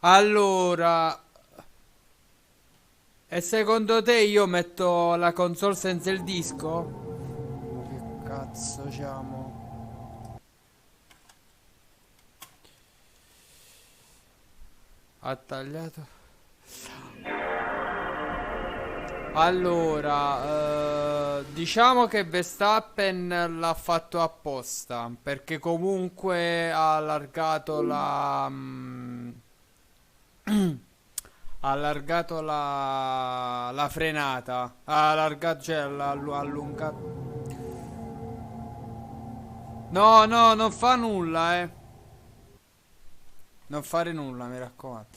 Allora, e secondo te io metto la console senza il disco? Che cazzo siamo? Ha tagliato. Allora, diciamo che Verstappen l'ha fatto apposta perché comunque ha allargato la frenata. Ha allargato, cioè l'ha allungato. No, no, non fa nulla, eh. Non fare nulla, mi raccomando.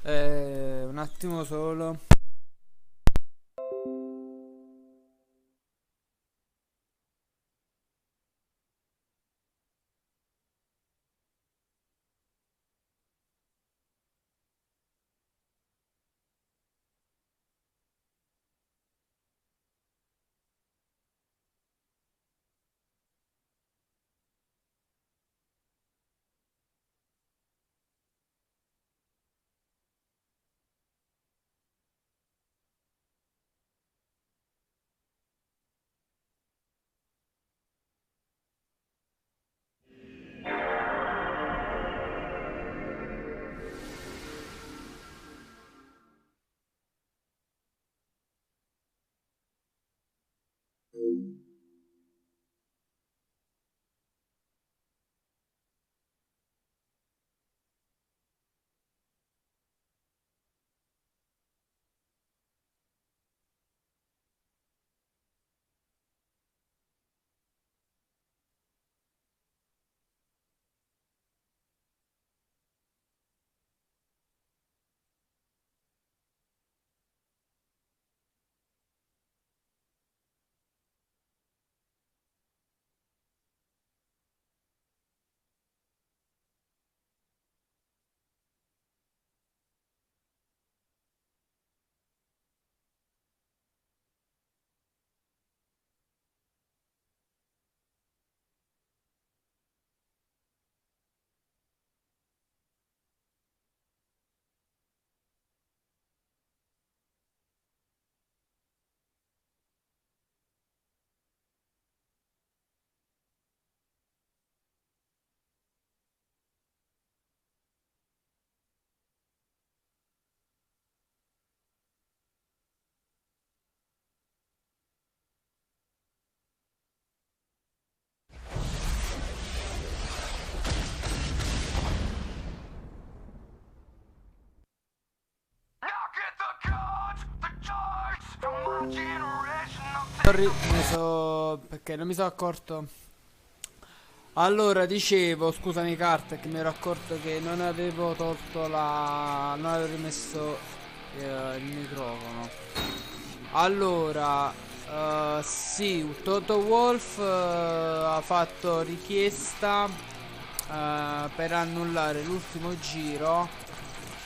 Un attimo solo. Perché non mi sono accorto. Allora, dicevo, scusami Carta, che mi ero accorto che non avevo tolto non avevo rimesso il microfono. Allora, sì, Toto Wolff ha fatto richiesta per annullare l'ultimo giro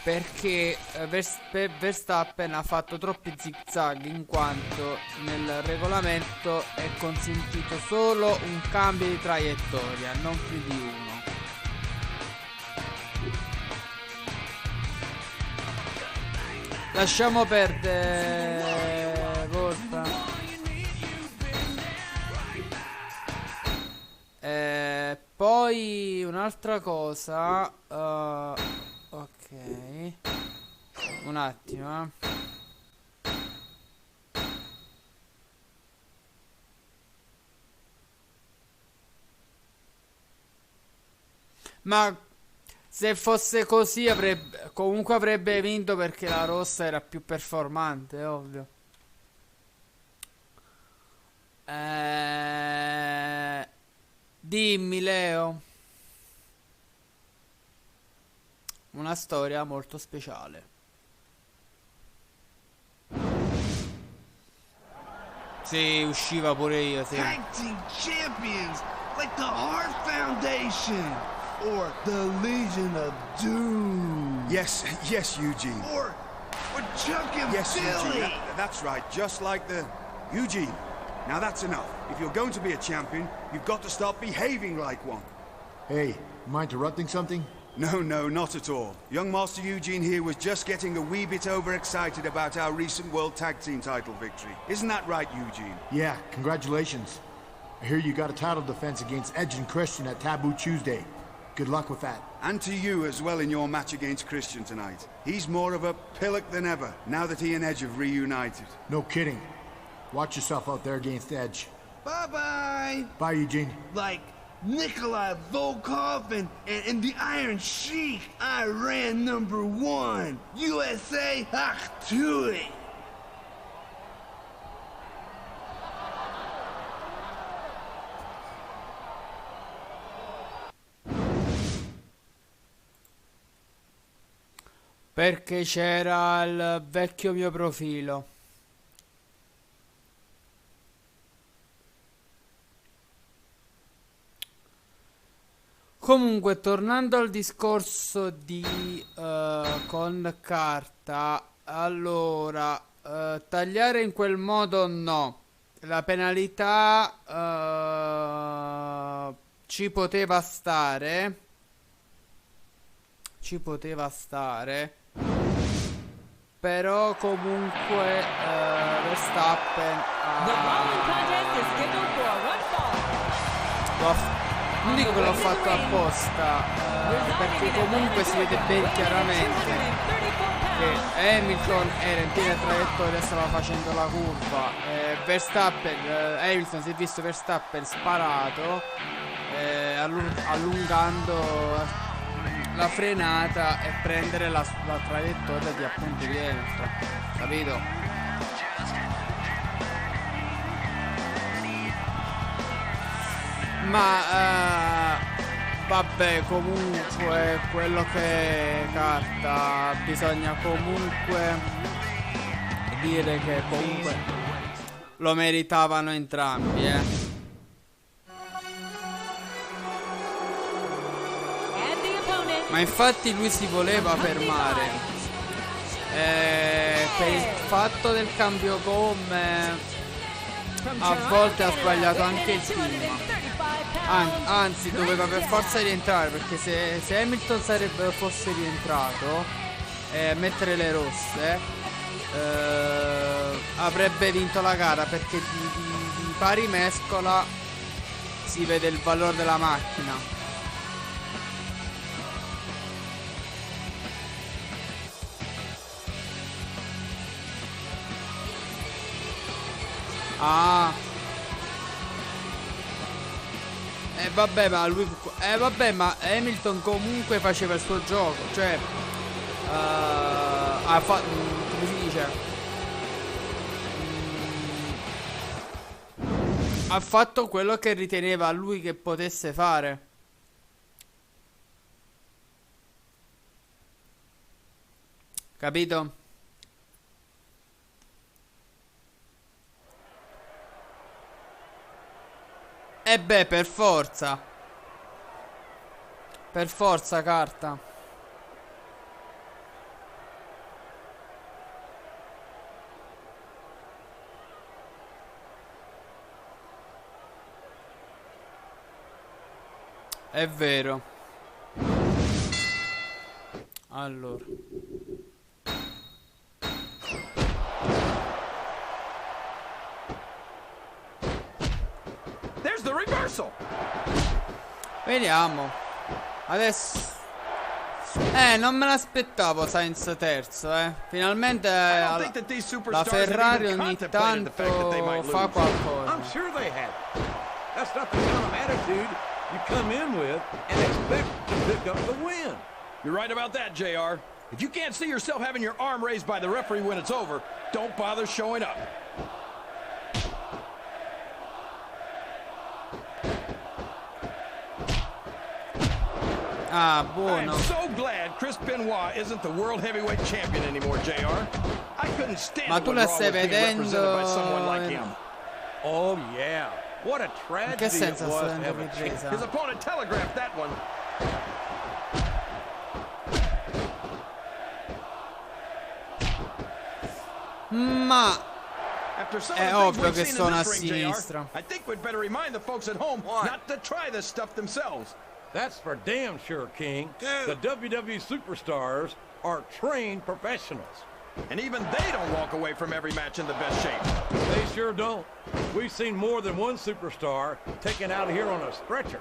perché Verstappen ha fatto troppi zigzag in quanto nel regolamento è consentito solo un cambio di traiettoria, non più di uno. Lasciamo perdere Wolf. Poi un'altra cosa, ok, un attimo, Ma se fosse così comunque avrebbe vinto perché la rossa era più performante, ovvio. Eh, Dimmi, Leo. Una storia molto speciale. Sì, usciva pure io, sì. Tag team champions like the Heart Foundation or the Legion of Doom. Yes, yes, Eugene. Or Chuck and Yes, Billy. Eugene. That's right. Just like the Eugene. Now that's enough. If you're going to be a champion, you've got to start behaving like one. Hey, am I interrupting something? No, no, not at all. Young Master Eugene here was just getting a wee bit overexcited about our recent World Tag Team title victory. Isn't that right, Eugene? Yeah, congratulations. I hear you got a title defense against Edge and Christian at Taboo Tuesday. Good luck with that. And to you as well in your match against Christian tonight. He's more of a pillock than ever, now that he and Edge have reunited. No kidding. Watch yourself out there against Edge. Bye-bye. Bye, Eugene. Like Nikolai Volkov and the Iron Sheik, Iran #1, USA, ach tui. Perché c'era il vecchio mio profilo. Comunque, tornando al discorso di con carta, allora tagliare in quel modo no. La penalità ci poteva stare. Però comunque Verstappen non dico che l'ho fatto apposta, perché comunque si vede ben chiaramente che Hamilton era in piena traiettoria, stava facendo la curva, Hamilton si è visto Verstappen sparato, allungando la frenata e prendere la traiettoria di appunto di Hamilton, capito? Ma vabbè, comunque quello che è carta, bisogna comunque dire che comunque lo meritavano entrambi, Ma infatti lui si voleva fermare, per il fatto del cambio gomme a volte ha sbagliato anche il team, anzi doveva per forza rientrare, perché se Hamilton fosse rientrato e mettere le rosse, avrebbe vinto la gara, perché di pari mescola si vede il valore della macchina. Vabbè, ma lui vabbè, ma Hamilton comunque faceva il suo gioco, cioè come si dice, ha fatto quello che riteneva lui che potesse fare. Capito? E beh, per forza carta. È vero. Allora, vediamo. Adesso non me l'aspettavo Sainz terzo, Finalmente la Ferrari ogni tanto fa qualcosa. That's not the kind of attitude you come in with and expect to pick up the win. You're right about that, JR. If you can't see yourself having your arm raised by the referee when it's over, don't bother showing up. Buono. I'm so glad Chris Benoit isn't the world heavyweight champion anymore, JR. I couldn't stand Ma it tu when la Raw stai was being represented by vedendo? someone like him. Oh yeah. What a In che tragedy it senso was sta to dando have a chance. His ripresa? opponent telegraphed that one. Ma After some è of the ovvio things che we've seen in sono a this ring, JR, sinistra. I think we'd better remind the folks at home not to try this stuff themselves. That's for damn sure, King. The WWE superstars are trained professionals. And even they don't walk away from every match in the best shape. They sure don't. We've seen more than one superstar taken out of here on a stretcher.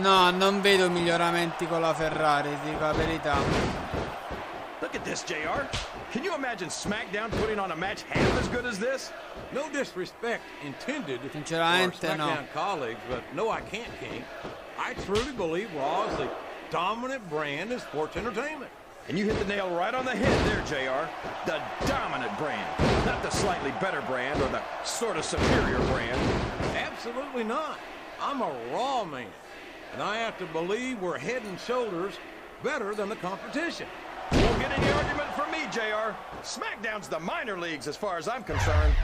No, non vedo miglioramenti con la Ferrari, ti dico la verità. Look at this, JR. Can you imagine SmackDown putting on a match half as good as this? No disrespect intended for our Sinceramente no. SmackDown colleagues, but no, I can't, King. I truly believe Raw is the dominant brand in sports entertainment. And you hit the nail right on the head there, JR. The dominant brand. Not the slightly better brand or the sort of superior brand. Absolutely not. I'm a Raw man, and I have to believe we're head and shoulders better than the competition. Won't get any argument from me, JR. SmackDown's the minor leagues as far as I'm concerned.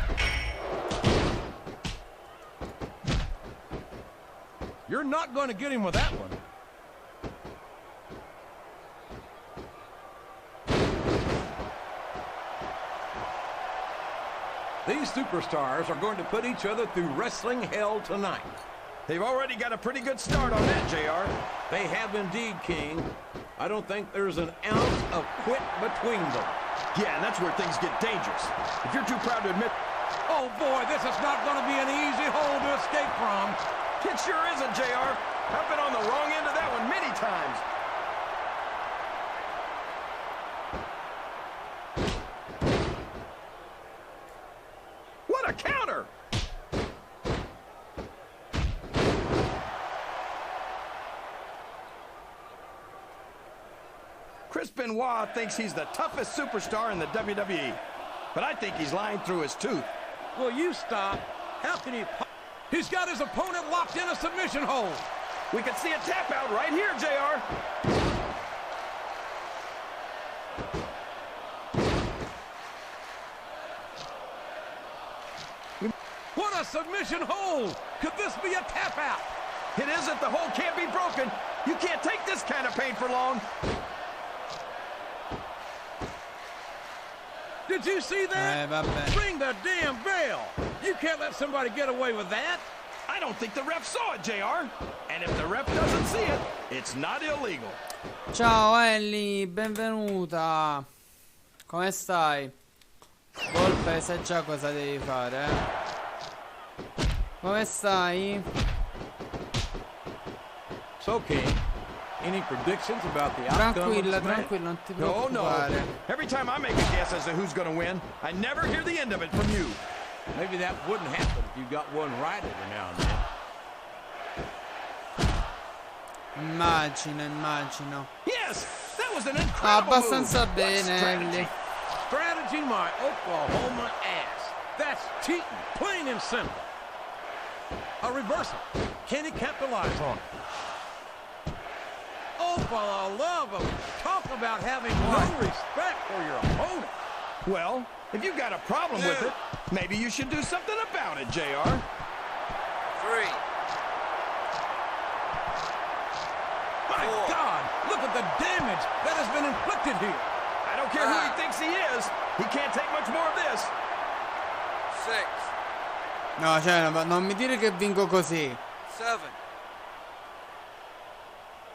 You're not going to get him with that one. These superstars are going to put each other through wrestling hell tonight. They've already got a pretty good start on that, JR. They have indeed, King. I don't think there's an ounce of quit between them. Yeah, and that's where things get dangerous. If you're too proud to admit... Oh, boy, this is not going to be an easy hole to escape from. It sure isn't, JR. I've been on the wrong end of that one many times. What a counter! Chris Benoit thinks he's the toughest superstar in the WWE. But I think he's lying through his tooth. Will you stop? How can he... He's got his opponent locked in a submission hold. We could see a tap out right here, JR. What a submission hold! Could this be a tap out? It isn't. The hold can't be broken. You can't take this kind of pain for long. Did you see that? Vabbè. Ring the damn bell. You can't let somebody get away with that. I don't think the ref saw it, JR. And if the ref doesn't see it, it's not illegal. Ciao Ellie, benvenuta. Come stai? Volpe, sai già cosa devi fare, eh? Come stai? So, King, any predictions about the outcome Tranquilla, of tonight? tranquilla, non ti No, preoccupare. no. Every time I make a guess as to who's going to win, I never hear the end of it from you. Maybe that wouldn't happen if you got one right every now and then. Immagino. Yes, that was an incredible Abbastanza move. bene, What strategy. Ellie. Strategy, my Oklahoma ass. That's cheating, plain and simple. A reversal. Can he capitalize on it? Oh, for the love of... Talk about having no respect for your opponent. Well, if you've got a problem with it, maybe you should do something about it, JR. 3. My God, look at the damage that has been inflicted here. I don't care who he thinks he is. He can't take much more of this. 6, No, cioè, non mi dire che vinco così. 7.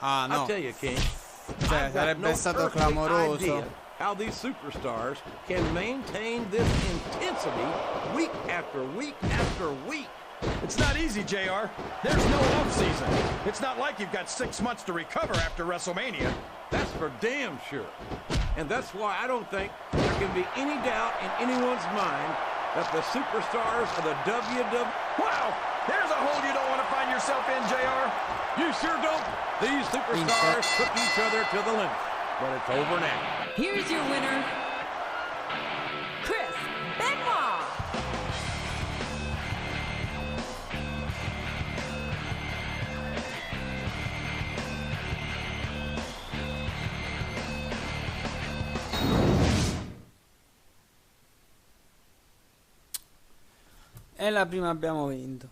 Ah, no. I'll tell you, King. Cioè, I've got sarebbe no stato earthly clamoroso. idea how these superstars can maintain this intensity week after week after week. It's not easy, JR. There's no off-season. It's not like you've got 6 months to recover after WrestleMania. That's for damn sure. And that's why I don't think there can be any doubt in anyone's mind that the superstars of the WWE... Wow, there's a hole you don't want to find yourself in, JR. You sure don't. These superstars took each other to the limit. But it's over now. Here's your winner, Chris Benoit. E la prima abbiamo vinto.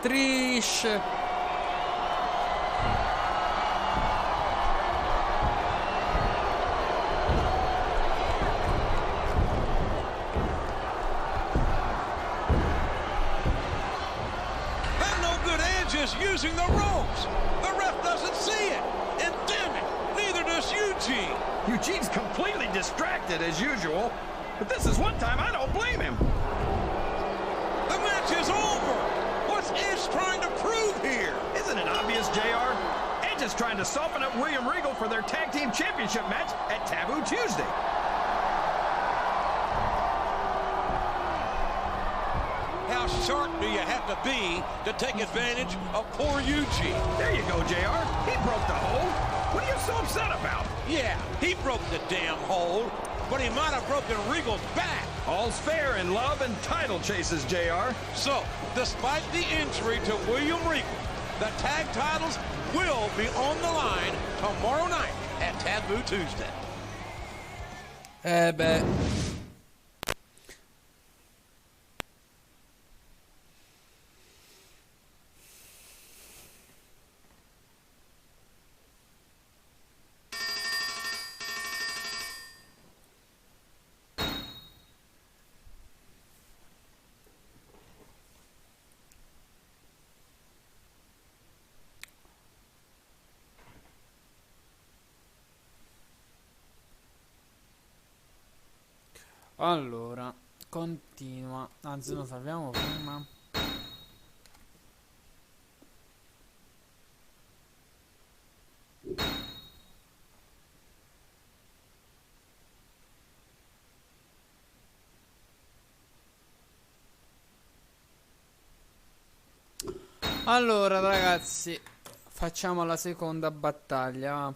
Trish. Using the ropes. The ref doesn't see it. And damn it, neither does Eugene. Eugene's completely distracted as usual. But this is one time I don't blame him. The match is over. What's Edge trying to prove here? Isn't it obvious, JR? Edge is trying to soften up William Regal for their tag team championship match at Taboo Tuesday. How sharp do you have to be to take advantage of poor Eugene? There you go, JR. He broke the hold. What are you so upset about? Yeah, he broke the damn hold, but he might have broken Regal's back. All's fair in love and title chases, JR. So, despite the injury to William Regal, the tag titles will be on the line tomorrow night at Taboo Tuesday. Beh. Allora, continua. Anzi, lo salviamo prima. Allora, ragazzi, facciamo la seconda battaglia.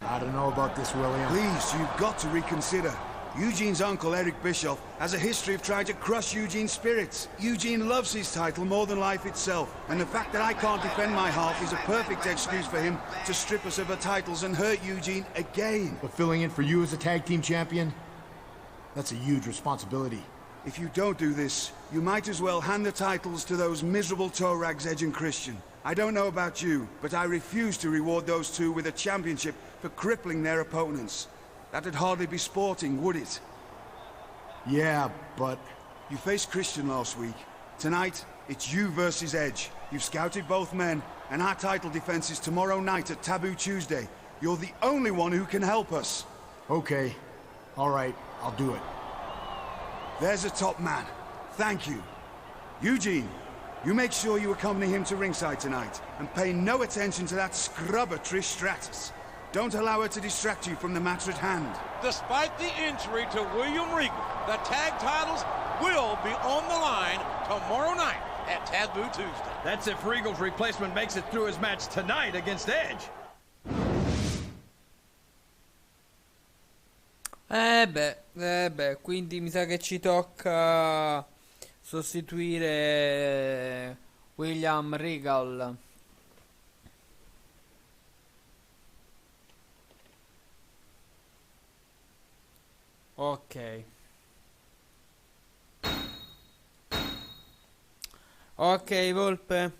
I don't know about this, William. Please, you've got to reconsider. Eugene's uncle, Eric Bischoff, has a history of trying to crush Eugene's spirits. Eugene loves his title more than life itself, and the fact that I can't defend my half is a perfect excuse for him to strip us of our titles and hurt Eugene again. But filling in for you as a tag team champion? That's a huge responsibility. If you don't do this, you might as well hand the titles to those miserable toe rags, Edge and Christian. I don't know about you, but I refuse to reward those two with a championship for crippling their opponents. That'd hardly be sporting, would it? Yeah, but... You faced Christian last week. Tonight, it's you versus Edge. You've scouted both men, and our title defense is tomorrow night at Taboo Tuesday. You're the only one who can help us. Okay. All right, I'll do it. There's a top man. Thank you. Eugene, you make sure you accompany him to ringside tonight, and pay no attention to that scrubber Trish Stratus. Don't allow her to distract you from the matter at hand. Despite the injury to William Regal, the tag titles will be on the line tomorrow night at Taboo Tuesday. That's if Regal's replacement makes it through his match tonight against Edge. Quindi mi sa che ci tocca sostituire William Regal. Ok. Ok, Volpe.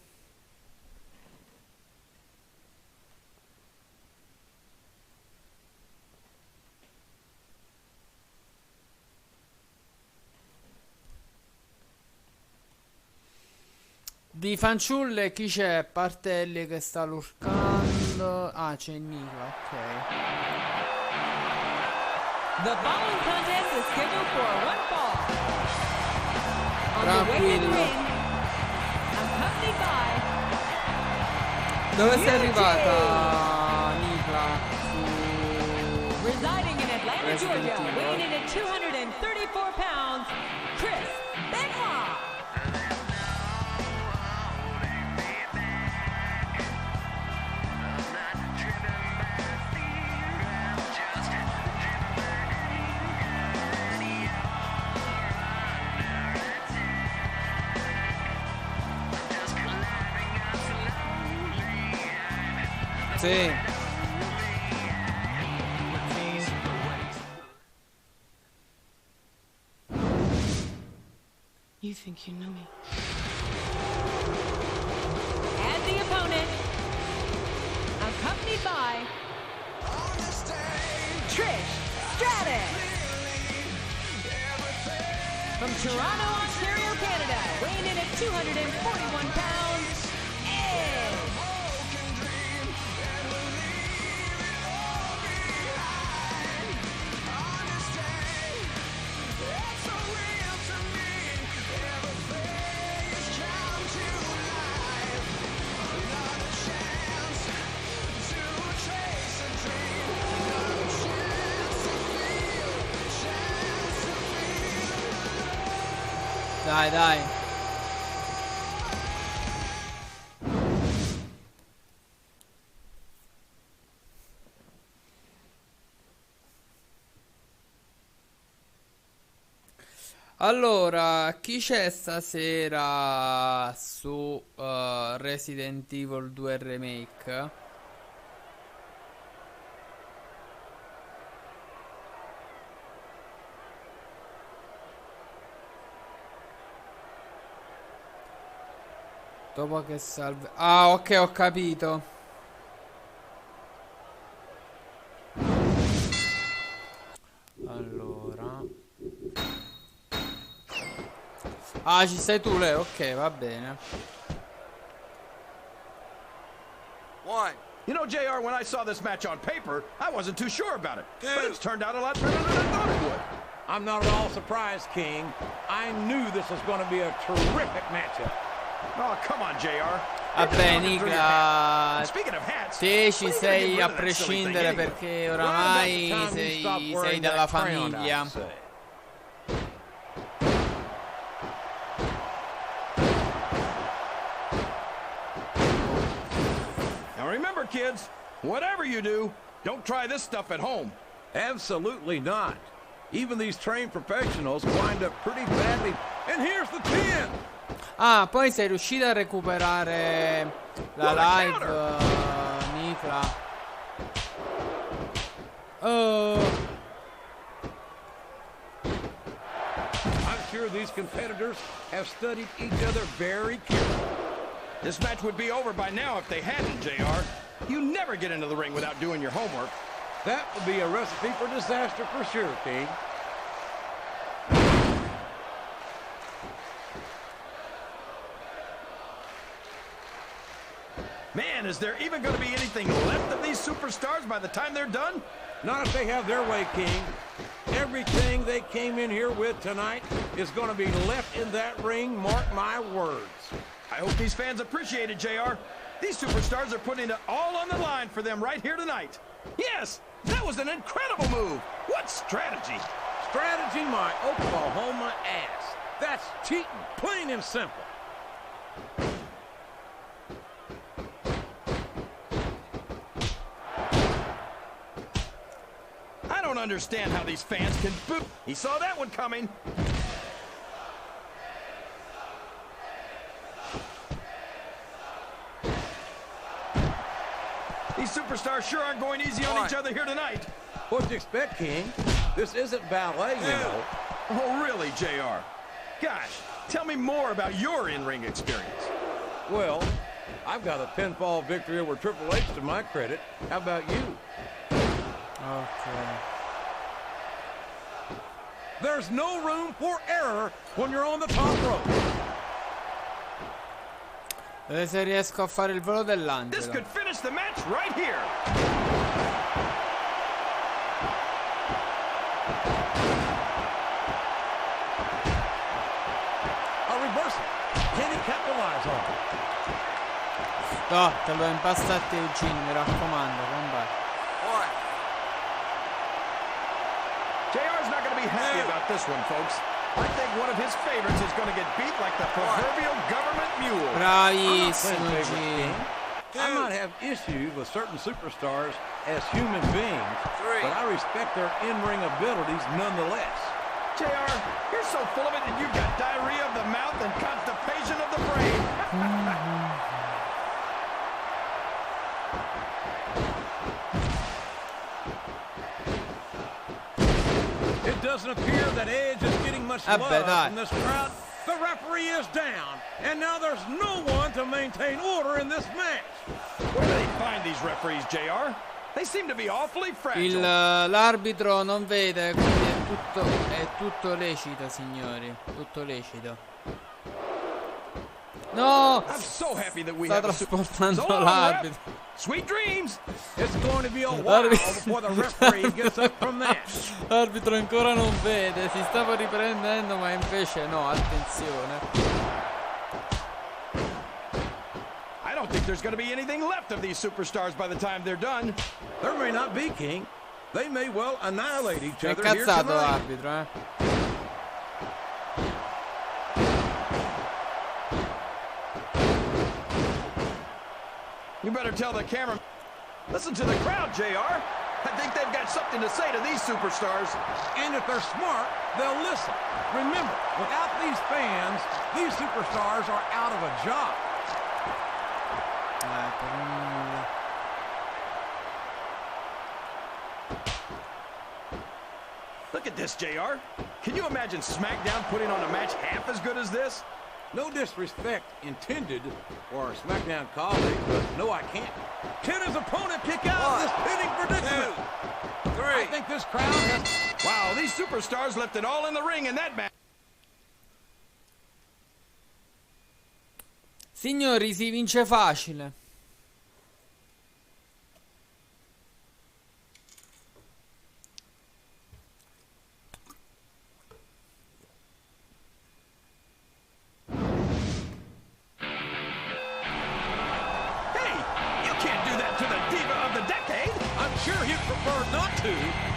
Di fanciulle chi c'è? Partelli che sta lurcando. Ah, c'è Nicola, ok. The following contest is scheduled for one fall. On the way to the Tranquillo. ring, accompanied by Dove sei Eugene. arrivata, Nicola? Residing in Atlanta, Resident Georgia, Evil. weighing in at 234 pounds, Chris Benoit. Sì. You think you know me? And the opponent, accompanied by Trish Stratus. From Toronto, Ontario, Canada, weighing in at 241 pounds, Edge. Dai, dai. Allora, chi c'è stasera su Resident Evil 2 Remake? Dopo che salve... Ah, ok, ho capito. Allora... Ah, ci sei tu, Leo? Ok, va bene. One. You know, JR, when I saw this match on paper, I wasn't too sure about it. But Two. it's turned out a lot better than I thought it would. I'm not at all surprised, King. I knew this was going to be a terrific matchup. Oh, come on, JR. Vabbè, Nicola, Speaking of hats, te ci when are you gonna sei get a rid of that silly thing prescindere anyway? perché Well, about the oramai time you sei, stop sei wearing della that crown, famiglia. I'd say. Now remember, kids, whatever you do, don't try this stuff at home. Absolutely not. Even these trained professionals wind up pretty badly. And here's the pin. Ah, poi sei riuscito a recuperare la live, Nicola. I'm sure these competitors have studied each other very carefully. This match would be over by now if they hadn't, JR. You never get into the ring without doing your homework. That would be a recipe for disaster for sure, King. Man, is there even going to be anything left of these superstars by the time they're done? Not if they have their way, King. Everything they came in here with tonight is going to be left in that ring, mark my words. I hope these fans appreciate it, JR. These superstars are putting it all on the line for them right here tonight. Yes, that was an incredible move. What strategy? Strategy my Oklahoma ass. That's cheating, plain and simple. I don't understand how these fans can boo. He saw that one coming. These superstars sure aren't going easy on each other here tonight. What'd you expect, King? This isn't ballet, you know. Oh, really, JR? Gosh, tell me more about your in-ring experience. Well, I've got a pinfall victory over Triple H to my credit. How about you? Ok. There's no room for error when you're on the top rope. Vedete se riesco a fare il volo This dell'angelo. could finish the match right here. A reversal. Can he capitalize on it? No, te lo impastati Eugene, mi raccomando, combatto. One. JR's not going to be happy about this one, folks. I think one of his favorites is going to get beat like the proverbial government mule. Bravissimo Favorite, Eugene. King. I might have issues with certain superstars as human beings, Three. but I respect their in-ring abilities nonetheless. JR, you're so full of it that you've got diarrhea of the mouth and constipation of the brain. doesn't appear that Edge is getting much love from this crowd. The referee is down, and now there's no one to maintain order in this match. Where do they find these referees, JR? They seem to be awfully fragile. L'arbitro non vede, quindi è tutto lecito, signori. Tutto lecito. No! I'm so happy that we sta have trasportando so l'arbitro. Sweet dreams. It's going to be a while before the referee gets up from that. L'arbitro ancora non vede, si stava riprendendo, ma invece no, attenzione. I don't think there's going to be anything left of these superstars by the time they're done. There may not be, King. They may well annihilate each È other here incazzato tonight. l'arbitro, eh. You better tell the camera. Listen to the crowd, JR. I think they've got something to say to these superstars. And if they're smart, they'll listen. Remember, without these fans, these superstars are out of a job. Look at this, JR. Can you imagine SmackDown putting on a match half as good as this? No disrespect intended for a SmackDown colleague, but no, I can't. Can his opponent kick out of this pinning predicament? 2, 3. I think this crowd has... Wow, these superstars left it all in the ring in that match. Signori, si vince facile.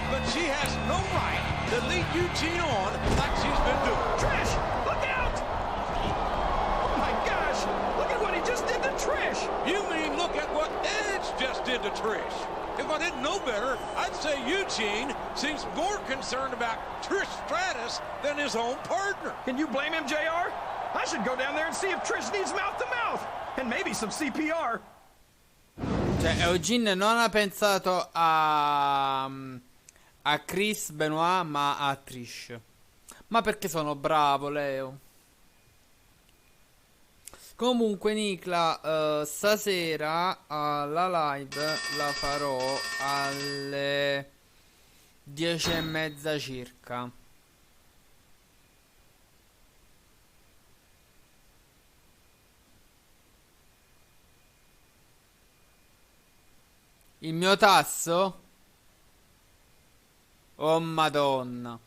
But she has no right to lead Eugene on like she's been doing. Trish, look out! Oh my gosh, look at what he just did to Trish. You mean look at what Edge just did to Trish? If I didn't know better, I'd say Eugene seems more concerned about Trish Stratus than his own partner. Can you blame him, JR? I should go down there and see if Trish needs mouth-to-mouth. And maybe some CPR. Cioè, Eugene non ha pensato a Chris Benoit, ma a Trish. Ma perché sono bravo, Leo. Comunque, Nicla, stasera la live la farò alle 10:30 circa. Il mio tasso? Oh Madonna.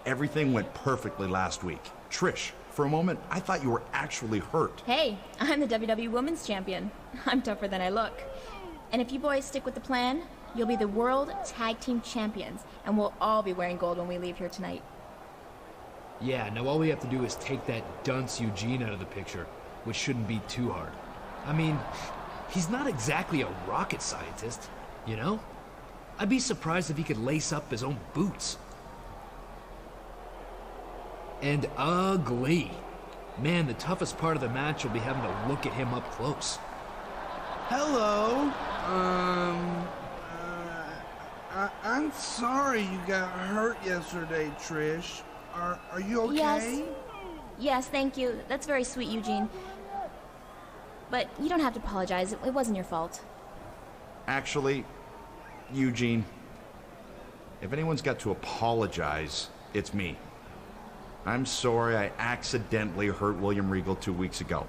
Everything went perfectly last week. Trish, for a moment, I thought you were actually hurt. Hey, I'm the WWE Women's Champion. I'm tougher than I look. And if you boys stick with the plan, you'll be the World Tag Team Champions, and we'll all be wearing gold when we leave here tonight. Yeah, now all we have to do is take that dunce Eugene out of the picture, which shouldn't be too hard. I mean, he's not exactly a rocket scientist, you know? I'd be surprised if he could lace up his own boots. And ugly. Man, the toughest part of the match will be having to look at him up close. Hello. I'm sorry you got hurt yesterday, Trish. Are you okay? Yes. Yes, thank you. That's very sweet, Eugene. But you don't have to apologize. It wasn't your fault. Actually, Eugene, if anyone's got to apologize, it's me. I'm sorry I accidentally hurt William Regal 2 weeks ago.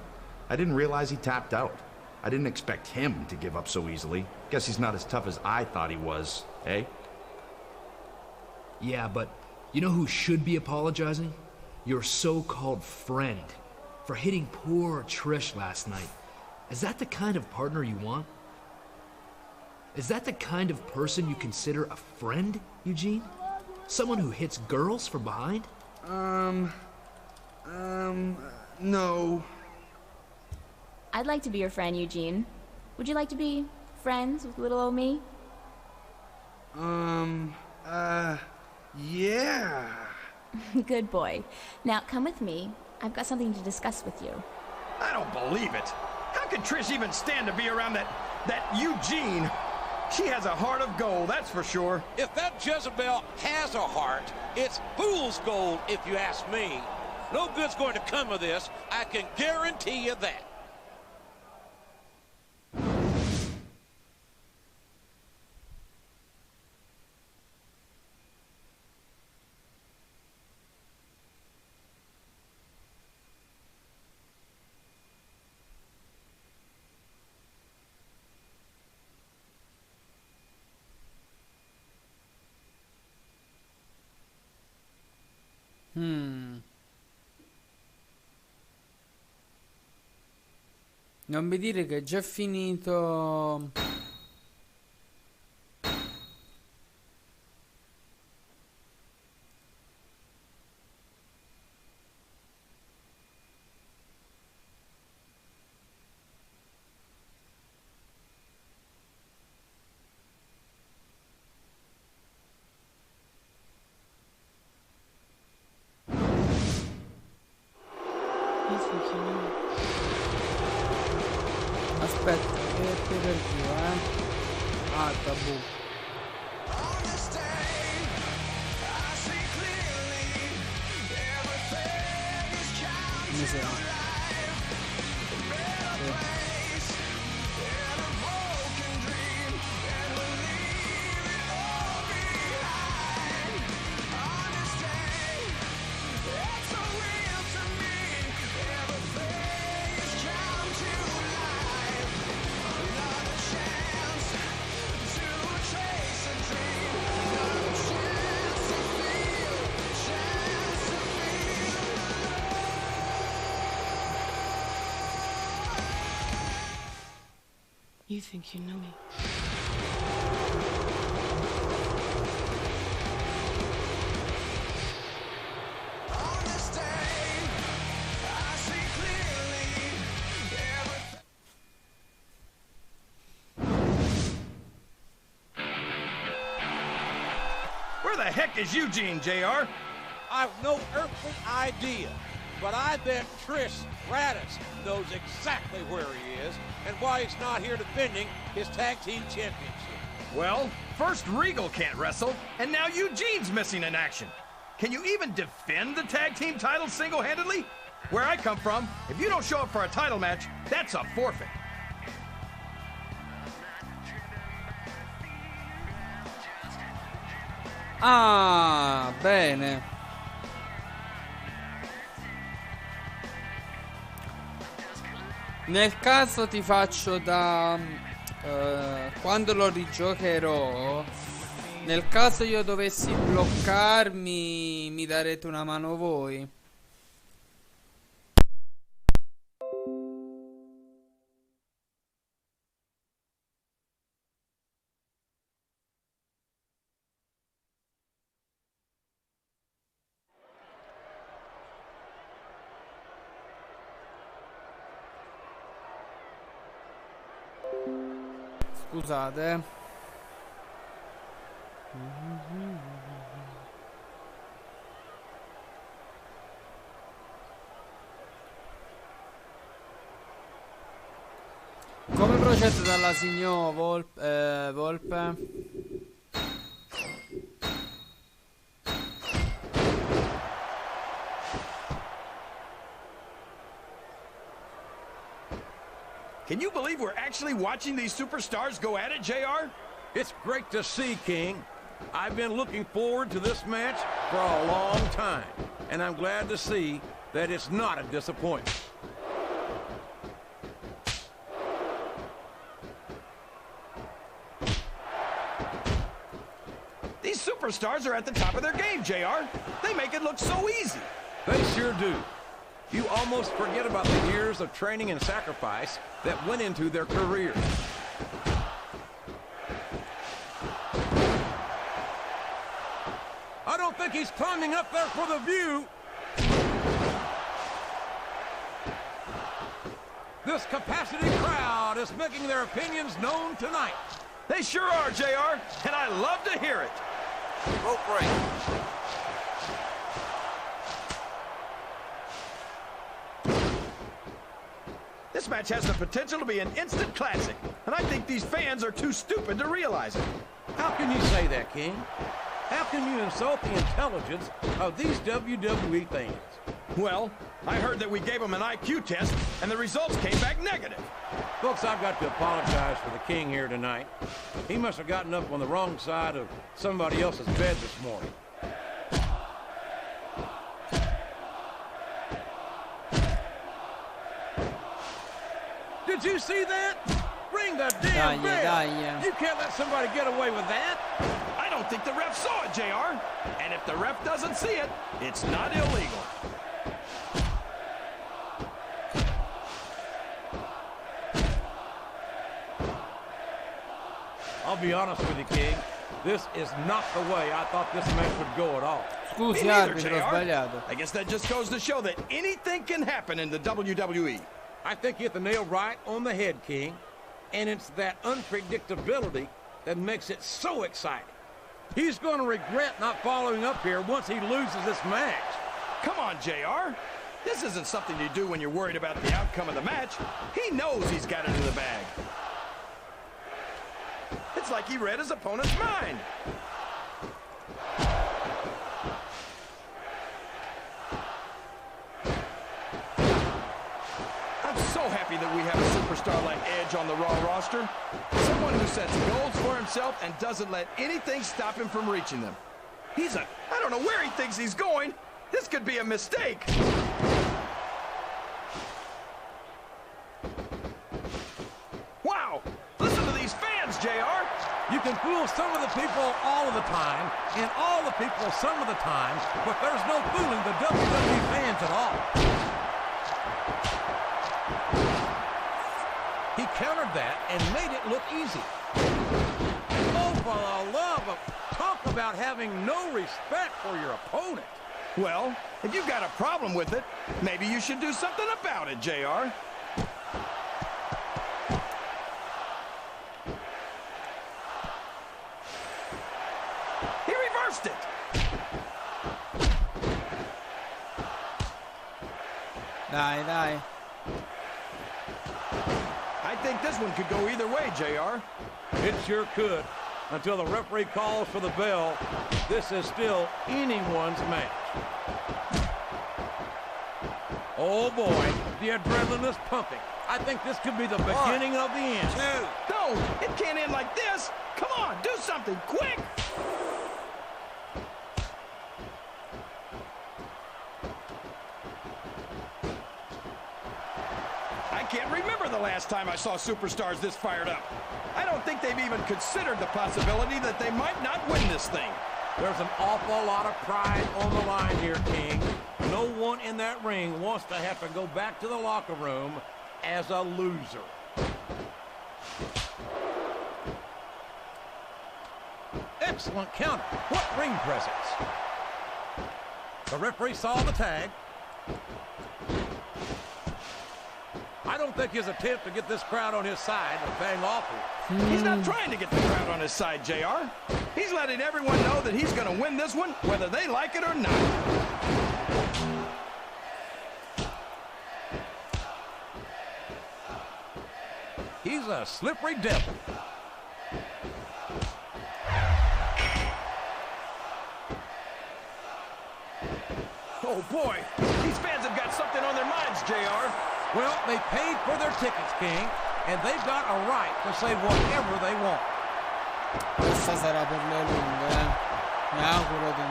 I didn't realize he tapped out. I didn't expect him to give up so easily. Guess he's not as tough as I thought he was, eh? Yeah, but You know who should be apologizing? Your so-called friend for hitting poor Trish last night. Is that the kind of partner you want? Is that the kind of person you consider a friend, Eugene? Someone who hits girls from behind? No. I'd like to be your friend, Eugene. Would you like to be friends with little old me? Yeah. Good boy. Now, come with me. I've got something to discuss with you. I don't believe it. How could Trish even stand to be around that Eugene? She has a heart of gold, that's for sure. If that Jezebel has a heart, it's fool's gold, if you ask me. No good's going to come of this. I can guarantee you that. Non mi dire che è già finito. Aspetta, che per giù, Ah, tabù. Mi sembra. You think you know me? Where the heck is Eugene, JR? I've no earthly idea, but I bet Chris Stratus knows exactly where he is and why he's not here defending his tag team championship. Well, first Regal can't wrestle, and now Eugene's missing in action. Can you even defend the tag team title single-handedly? Where I come from, if you don't show up for a title match, that's a forfeit. Ah, bene. Nel caso ti faccio da quando lo rigiocherò, nel caso io dovessi bloccarmi, mi darete una mano voi. Scusate. Come procede dalla signora Volpe? Can you believe we're actually watching these superstars go at it, JR? It's great to see, King. I've been looking forward to this match for a long time, and I'm glad to see that it's not a disappointment. These superstars are at the top of their game, JR. They make it look so easy. They sure do. You almost forget about the years of training and sacrifice that went into their careers. I don't think he's climbing up there for the view. This capacity crowd is making their opinions known tonight. They sure are, JR, and I love to hear it. Rope break. This match has the potential to be an instant classic, and I think these fans are too stupid to realize it. How can you say that, King? How can you insult the intelligence of these WWE fans? Well, I heard that we gave them an IQ test, and the results came back negative. Folks, I've got to apologize for the King here tonight. He must have gotten up on the wrong side of somebody else's bed this morning. Did you see that? Ring the damn bell! You can't let somebody get away with that! I don't think the ref saw it, JR. And if the ref doesn't see it, it's not illegal. I'll be honest with you, King. This is not the way I thought this match would go at all. Scusi, arbitro, ho sbagliato. I guess that just goes to show that anything can happen in the WWE. I think you hit the nail right on the head, King. And it's that unpredictability that makes it so exciting. He's going to regret not following up here once he loses this match. Come on, JR. This isn't something you do when you're worried about the outcome of the match. He knows he's got it in the bag. It's like he read his opponent's mind. I'm so happy that we have a superstar like Edge on the Raw roster. Someone who sets goals for himself and doesn't let anything stop him from reaching them. I don't know where he thinks he's going. This could be a mistake. Wow, listen to these fans, JR. You can fool some of the people all of the time, and all the people some of the time, but there's no fooling the WWE fans at all. He countered that and made it look easy. Oh, for the love of... Talk about having no respect for your opponent. Well, if you've got a problem with it, maybe you should do something about it, JR. He reversed it. Dai, dai. I think this one could go either way, JR. It sure could. Until the referee calls for the bell, this is still anyone's match. Oh boy, the adrenaline is pumping. I think this could be the beginning of the end. 2. No, it can't end like this. Come on, do something quick. I can't remember the last time I saw superstars this fired up. I don't think they've even considered the possibility that they might not win this thing. There's an awful lot of pride on the line here, King. No one in that ring wants to have to go back to the locker room as a loser. Excellent counter. What ring presence. The referee saw the tag. I don't think his attempt to get this crowd on his side was paying off here. He's not trying to get the crowd on his side, JR. He's letting everyone know that he's going to win this one, whether they like it or not. He's a slippery devil. Oh, boy. These fans have got something on their minds, JR. Well, they paid for their tickets, King, and they've got a right to say whatever they want. Questa sarà per le lunghe, eh. Mi auguro di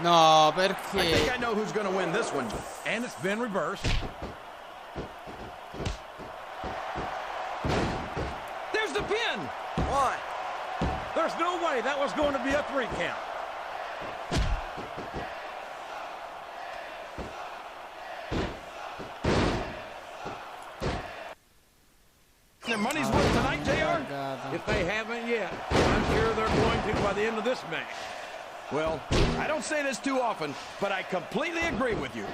no. No, perché? I think I know who's going to win this one. And it's been reversed. There's the pin. 1. There's no way that was going to be a 3 count. Their money's worth tonight, JR? If they haven't yet, I'm sure they're going to by the end of this match. Well, I don't say this too often, but I completely agree with you.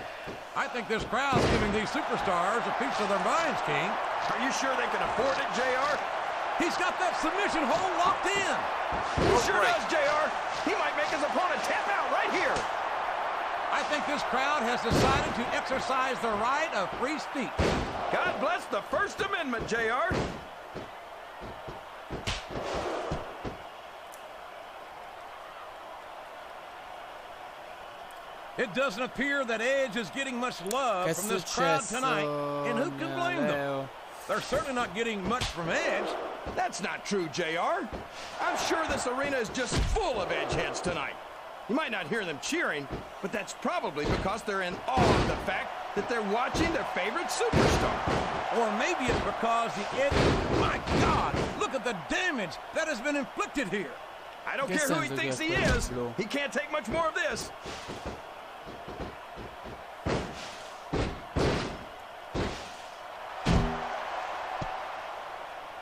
I think this crowd's giving these superstars a piece of their minds, King. Are you sure they can afford it, JR? He's got that submission hold locked in. He sure does, JR. He might make his opponent tap out right here. I think this crowd has decided to exercise the right of free speech. God bless the First Amendment, JR. It doesn't appear that Edge is getting much love from this crowd tonight, and who can blame them? They're certainly not getting much from Edge. That's not true, JR. I'm sure this arena is just full of Edge heads tonight. You might not hear them cheering, but that's probably because they're in awe of the fact that they're watching their favorite superstar. Or maybe it's because the Edge... My God, look at the damage that has been inflicted here. I don't care who he thinks he is. He can't take much more of this.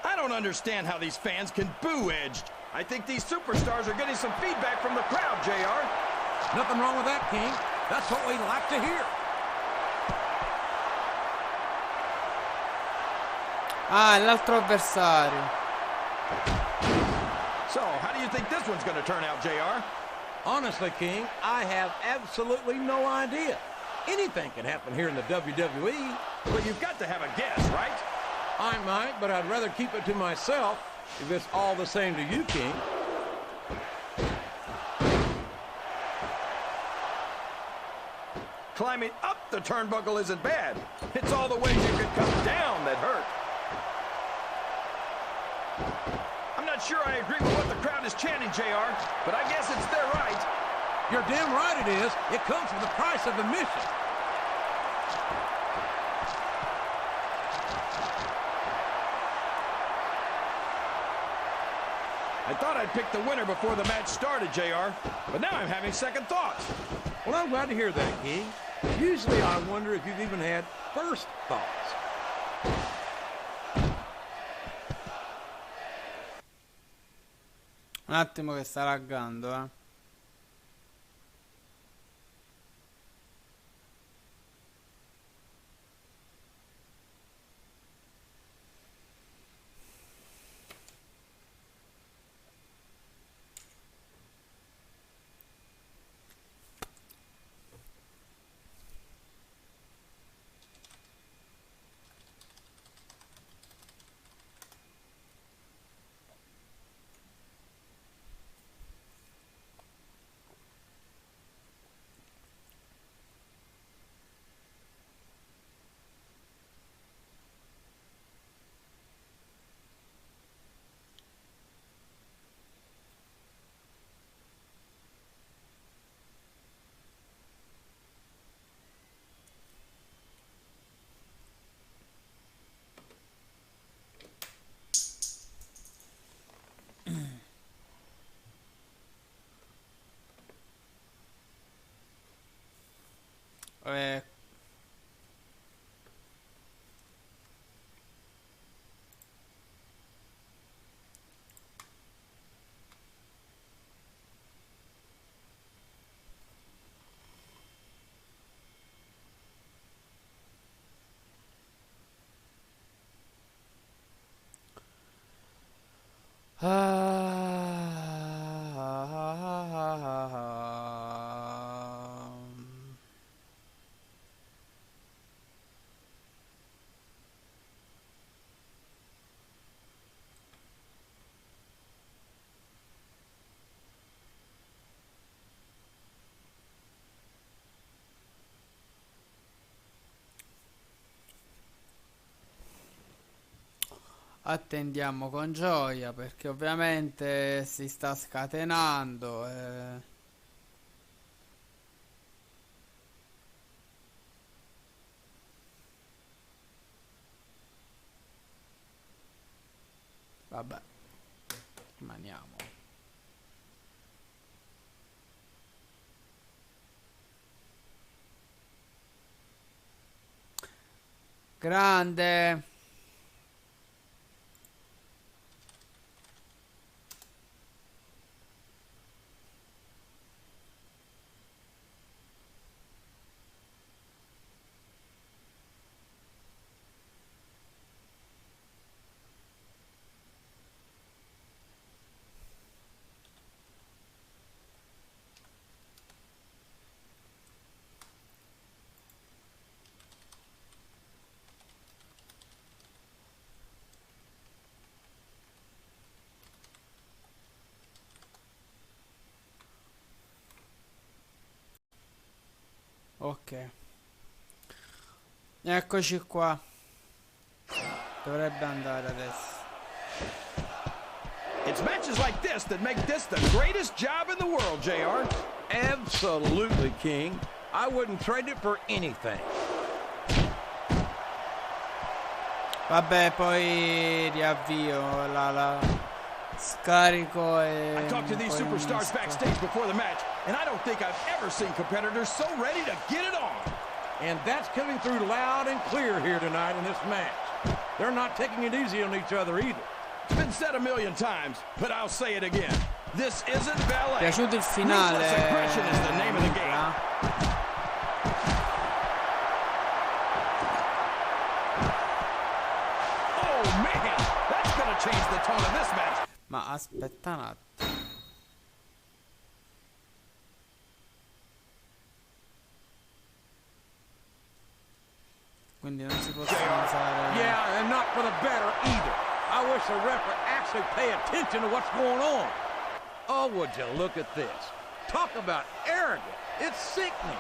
I don't understand how these fans can boo Edge. I think these superstars are getting some feedback from the crowd, JR. Nothing wrong with that, King. That's what we like to hear. Ah, l'altro avversario. So, how do you think this one's going to turn out, JR? Honestly, King, I have absolutely no idea. Anything can happen here in the WWE. But you've got to have a guess, right? I might, but I'd rather keep it to myself if it's all the same to you, King. Climbing up the turnbuckle isn't bad. It's all the ways you could come down that hurt. I'm not sure I agree with what the crowd is chanting, JR, but I guess it's their right. You're damn right it is. It comes with the price of admission. I thought I'd pick the winner before the match started, JR, but now I'm having second thoughts. Well, I'm glad to hear that, King. Usually I wonder if you've even had first thoughts. Un attimo che sta laggando, eh. Attendiamo con gioia perché ovviamente si sta scatenando. Vabbè, rimaniamo. Grande. Ok. Eccoci qua. Dovrebbe andare adesso. It's matches like this that make this the greatest job in the world, JR. Absolutely, King. I wouldn't trade it for anything. Vabbè, poi riavvio la scarico e I talked to these superstars backstage before the match, and I don't think I've ever seen competitors so ready to get it on. And that's coming through loud and clear here tonight in this match. They're not taking it easy on each other either. It's been said a million times, but I'll say it again. This isn't ballet. Piaciuto il finale. Ruthless aggression is the name of the game. Oh man, that's gonna change the tone of this match. Ma aspetta un attimo. Quindi non si può usare. Yeah, and not for the better either. I wish the ref would actually pay attention to what's going on. Oh, would you look at this? Talk about arrogant. It's sickening.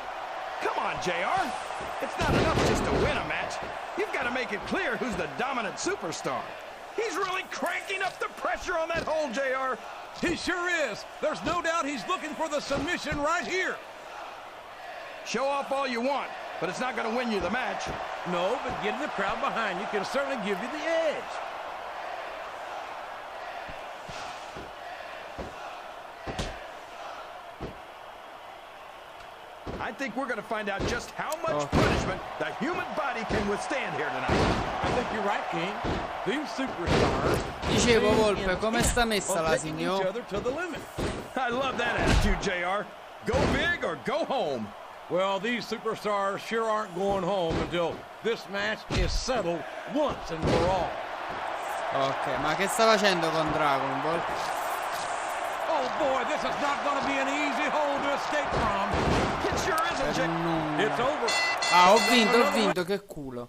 Come on, JR. It's not enough just to win a match. You've got to make it clear who's the dominant superstar. He's really cranking up the pressure on that hole, JR. He sure is. There's no doubt he's looking for the submission right here. Show off all you want, but it's not going to win you the match. No, but getting the crowd behind you can certainly give you the edge. I think we're going to find out just how much punishment the human body can withstand here tonight. I think you're right, King. These superstars. Dicevo, Volpe, come sta messa la signor? I love that attitude, JR. Go big or go home. Well, these superstars sure aren't going home until this match is settled once and for all. Ok, ma che sta facendo con Dragon Ball? Oh boy, this is not going to be an easy hole to escape from. It sure isn't. It's over. Ah, ho vinto, che culo.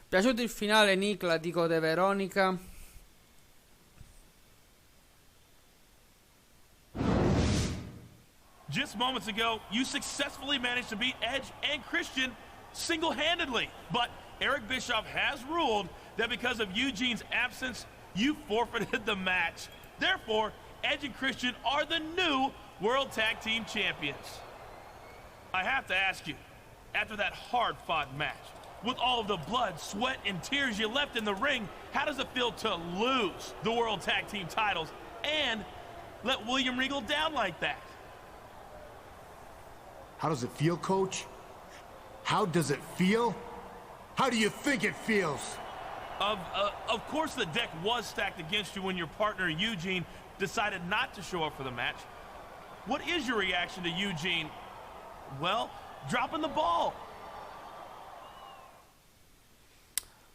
Piaciuto il finale, Nick, dico De Veronica. Just moments ago, you successfully managed to beat Edge and Christian single-handedly. But Eric Bischoff has ruled that because of Eugene's absence, you forfeited the match. Therefore, Edge and Christian are the new World Tag Team Champions. I have to ask you, after that hard-fought match, with all of the blood, sweat, and tears you left in the ring, how does it feel to lose the World Tag Team titles and let William Regal down like that? How does it feel, Coach? How does it feel? How do you think it feels? Of course the deck was stacked against you when your partner Eugene decided not to show up for the match. What is your reaction to Eugene, well, dropping the ball?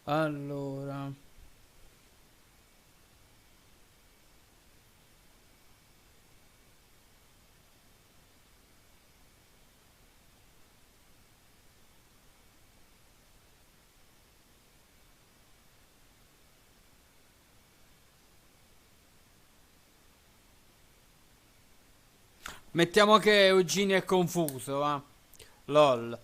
Allora, mettiamo che Eugene è confuso, va. LOL.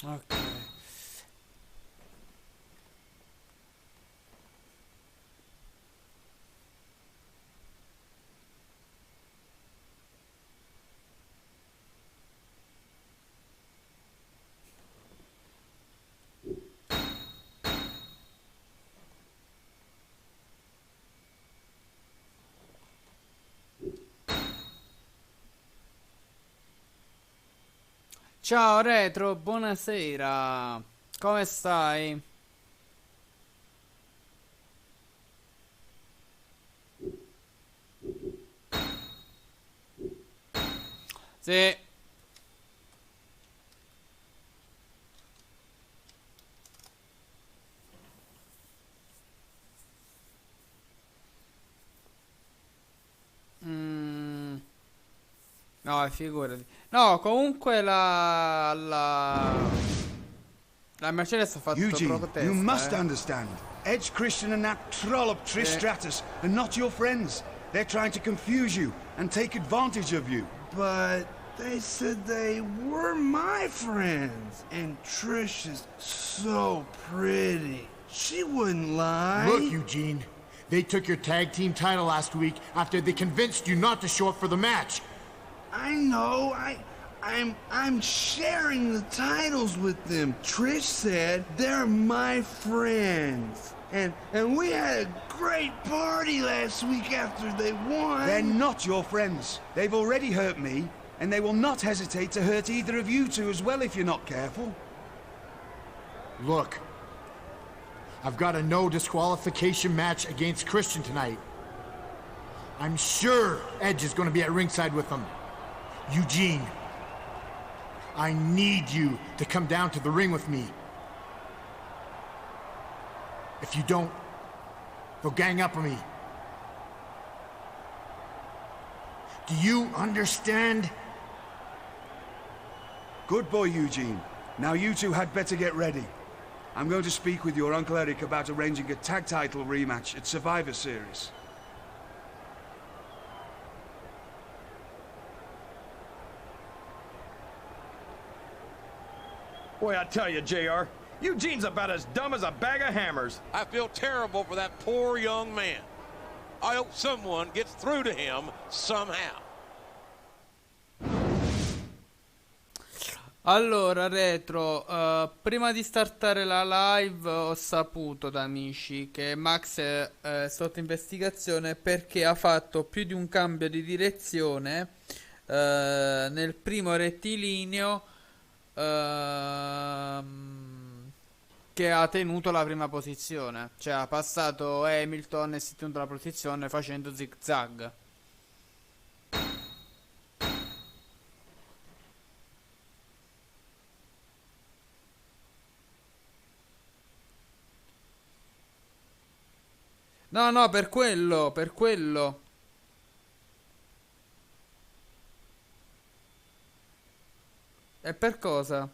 Ok. Ciao Retro, buonasera. Come stai? Sì. No, figurati. No, comunque la Mercedes ha fatto Eugene, protesta, you must understand. Edge, Christian, and that trollop Trish Stratus are not your friends. They're trying to confuse you and take advantage of you. But they said they were my friends. And Trish is so pretty. She wouldn't lie. Look, Eugene, they took your tag team title last week after they convinced you not to show up for the match. I know. I'm sharing the titles with them. Trish said they're my friends. And we had a great party last week after they won. They're not your friends. They've already hurt me, and they will not hesitate to hurt either of you two as well if you're not careful. Look, I've got a no disqualification match against Christian tonight. I'm sure Edge is going to be at ringside with them. Eugene, I need you to come down to the ring with me. If you don't, they'll gang up on me. Do you understand? Good boy, Eugene. Now you two had better get ready. I'm going to speak with your Uncle Eric about arranging a tag title rematch at Survivor Series. Boy, I tell you, JR, Eugene's about as dumb as a bag of hammers. I feel terrible for that poor young man. I hope someone gets through to him somehow. Allora, Retro, prima di startare la live ho saputo da amici che Max è sotto investigazione perché ha fatto più di un cambio di direzione nel primo rettilineo che ha tenuto la prima posizione. Cioè ha passato Hamilton e si è tenuto la posizione facendo zig zag. No, no, per quello, per quello. E per cosa?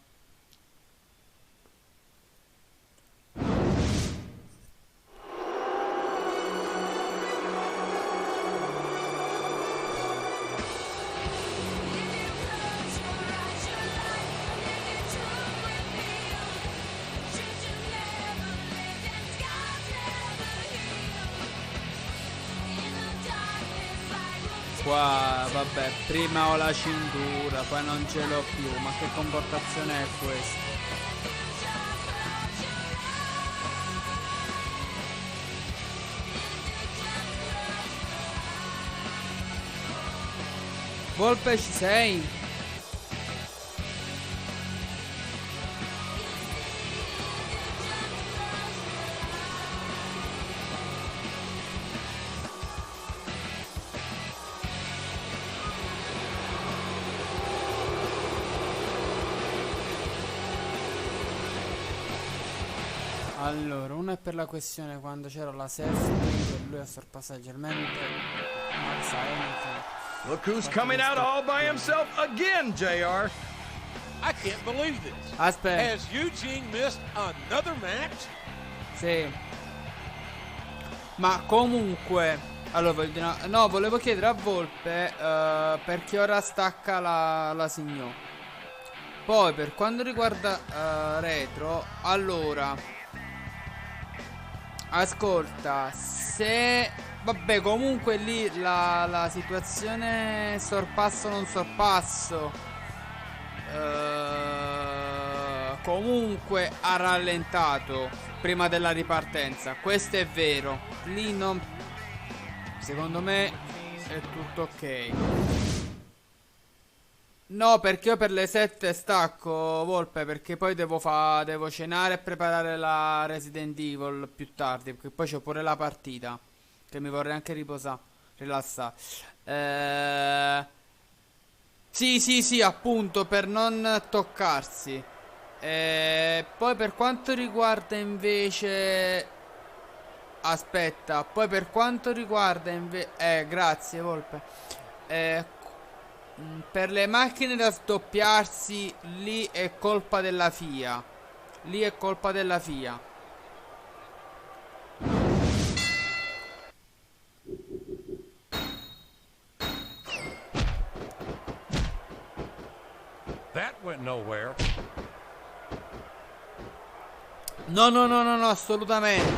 Qua, vabbè, prima ho la cintura, poi non ce l'ho più, ma che comportazione è questa? Volpe, ci sei? Allora, uno è per la questione quando c'era la selfie e lui ha sorpassato leggermente. Look who's coming out all by himself again, JR. I can't believe this. Aspetta. Has Eugene missed another match? Sì. Ma comunque, allora, no, volevo chiedere a Volpe perché ora stacca la signora. Poi per quanto riguarda retro, allora, ascolta, se vabbè, comunque lì la situazione sorpasso non sorpasso comunque ha rallentato prima della ripartenza, questo è vero. Lì non, secondo me è tutto ok. No, perché io per le 7 stacco, Volpe, perché poi devo cenare e preparare la Resident Evil più tardi, perché poi c'ho pure la partita, che mi vorrei anche riposare, rilassare. Sì, appunto, per non toccarsi. Poi per quanto riguarda invece... Aspetta, poi per quanto riguarda invece... grazie, Volpe. Per le macchine da sdoppiarsi, lì è colpa della FIA. Lì è colpa della FIA. That went nowhere. No, assolutamente.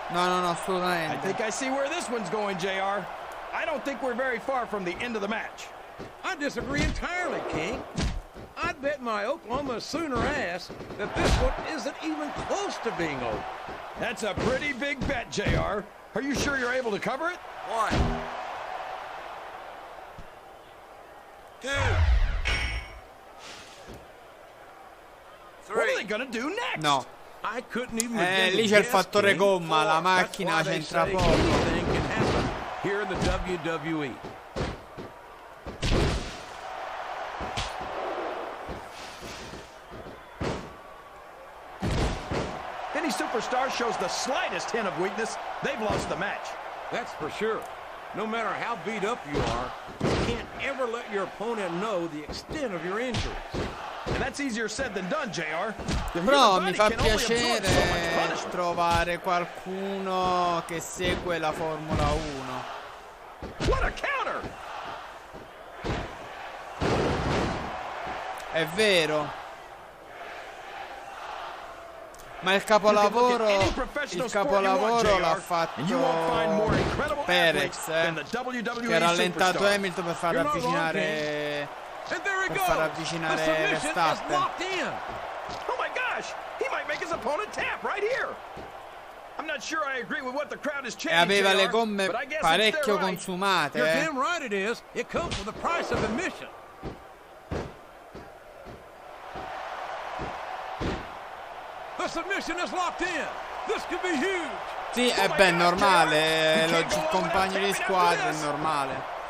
No, assolutamente. I think I see where this one's going, JR. I don't think we're very far from the end of the match. I disagree entirely, King. I'd bet my Oklahoma Sooner ass that this one isn't even close to being over. That's a pretty big bet, JR. Are you sure you're able to cover it? 1, 2, 3. What are they gonna do next? No. I couldn't even begin to lì c'è il guess, fattore King. gomma, la That's macchina why they c'entra say poco. anything can happen here in the WWE. Any superstar shows the slightest hint of weakness, they've lost the match. That's for sure. No matter how beat up you are, you can't ever let your opponent know the extent of your injuries. And that's easier said than done, JR. Però mi fa piacere trovare qualcuno che segue la Formula 1. What a counter! È vero. Ma il capolavoro l'ha fatto Perez, che ha rallentato Hamilton per far avvicinare Verstappen. Oh my gosh, he might make his opponent tap right here. I'm not sure I agree with what the crowd is E chanting, aveva le JR, gomme but I guess parecchio it's their right. consumate. You're damn right it is. It comes with the price of admission. The submission is locked in. This could be huge. Sì, è ben normale, compagno di squadra, è normale.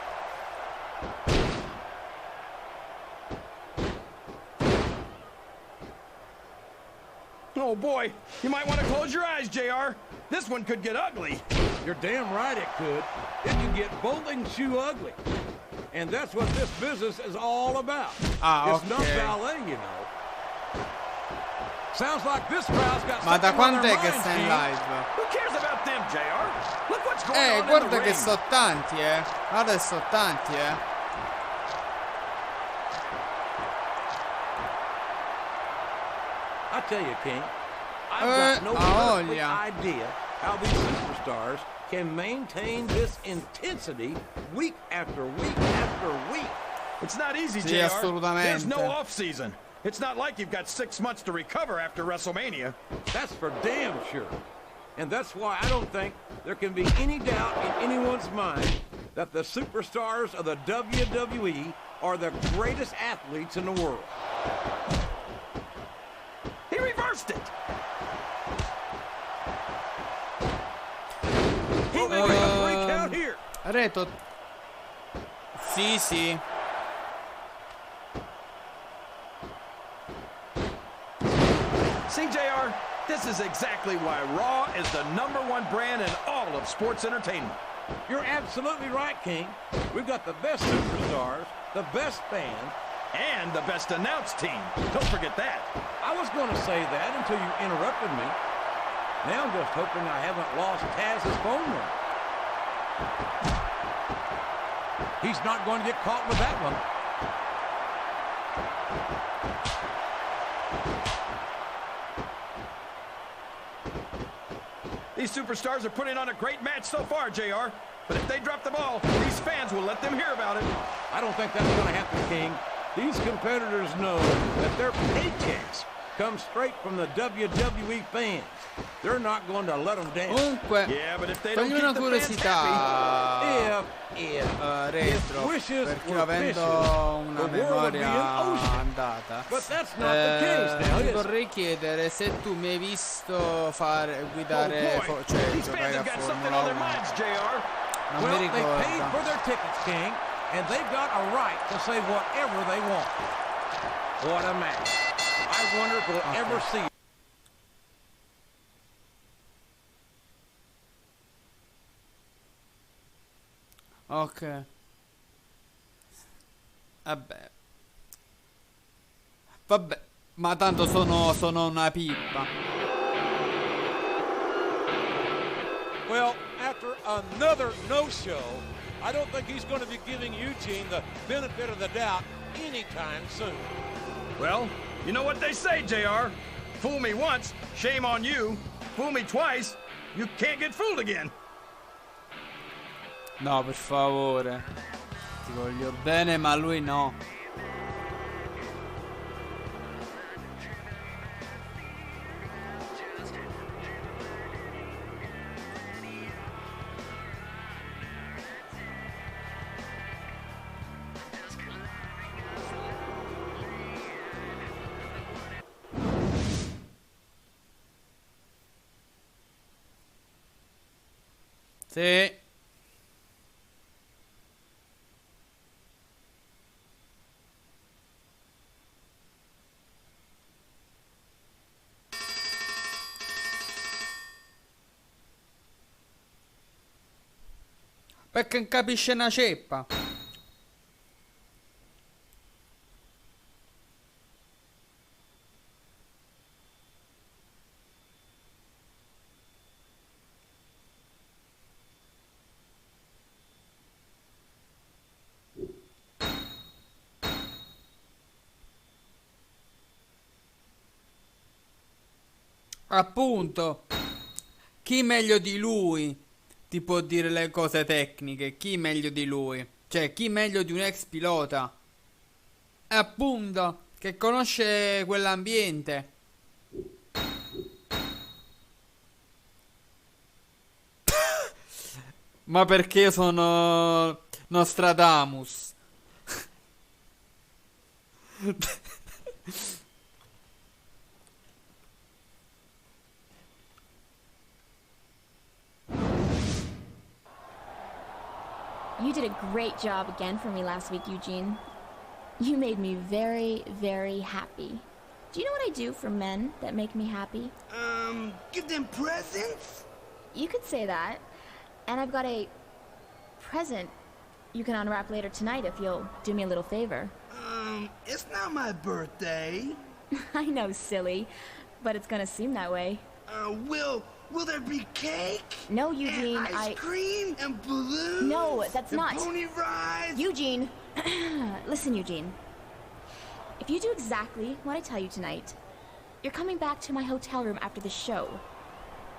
Oh boy, you might want to close your eyes, JR. This one could get ugly. You're damn right it could. It can get bowling shoe ugly. And that's what this business is all about. It's not ballet, you know. Sounds like this crowd's got Ma da something on quando their è che minds, sta in King. live? Who cares about them, JR? Look what's going on in Guarda the che ring. so tanti, guarda che so tanti, I tell you, King, I've got no earthly voglia. idea how these superstars can maintain this intensity week after week after week. It's not easy, Sì, JR. assolutamente. There's no off-season. It's not like you've got 6 months to recover after WrestleMania. That's for damn sure. And that's why I don't think there can be any doubt in anyone's mind that the superstars of the WWE are the greatest athletes in the world. He reversed it. He may make a 3 count here. Reto. Sì. See, JR, this is exactly why Raw is the #1 brand in all of sports entertainment. You're absolutely right, King. We've got the best superstars, the best fans, and the best announced team. Don't forget that. I was going to say that until you interrupted me. Now I'm just hoping I haven't lost Taz's phone number. He's not going to get caught with that one. These superstars are putting on a great match so far, JR. But if they drop the ball, these fans will let them hear about it. I don't think that's going to happen, King. These competitors know that their paychecks come straight from the WWE fans. They're not going to let them down. Comunque, Yeah, but if they don't togli keep una the fans curiosità retro, wishes perché were avendo wishes, una the world would be memoria an ocean. andata, But that's not the case now, ti is it? vorrei chiedere se tu mi hai visto guidare, Oh boy, cioè these giocare fans a have got something Formula on their 1. minds, JR. Non Well, mi they paid ricordo. for their tickets, King, and they've got a right to say whatever they want. What a match. I wonder if we'll ever see. Ok. Vabbè. Vabbè. Ma tanto sono una pippa. Well, after another no-show, I don't think he's going to be giving Eugene the benefit of the doubt anytime soon. Well, you know what they say, JR. Fool me once, shame on you. Fool me twice, you can't get fooled again. No, per favore. Ti voglio bene, ma lui no. Sì. Perché non capisce una ceppa. Appunto, chi meglio di lui ti può dire le cose tecniche? Chi meglio di lui? Cioè, chi meglio di un ex pilota? Appunto, che conosce quell'ambiente. Ma perché sono Nostradamus? You did a great job again for me last week, Eugene. You made me very, very happy. Do you know what I do for men that make me happy? Give them presents? You could say that. And I've got a present you can unwrap later tonight if you'll do me a little favor. It's not my birthday. I know, silly, but it's gonna seem that way. Will there be cake? No, Eugene, and ice cream and balloons? No, that's and not... pony rides? Eugene! Listen, Eugene. If you do exactly what I tell you tonight, you're coming back to my hotel room after the show.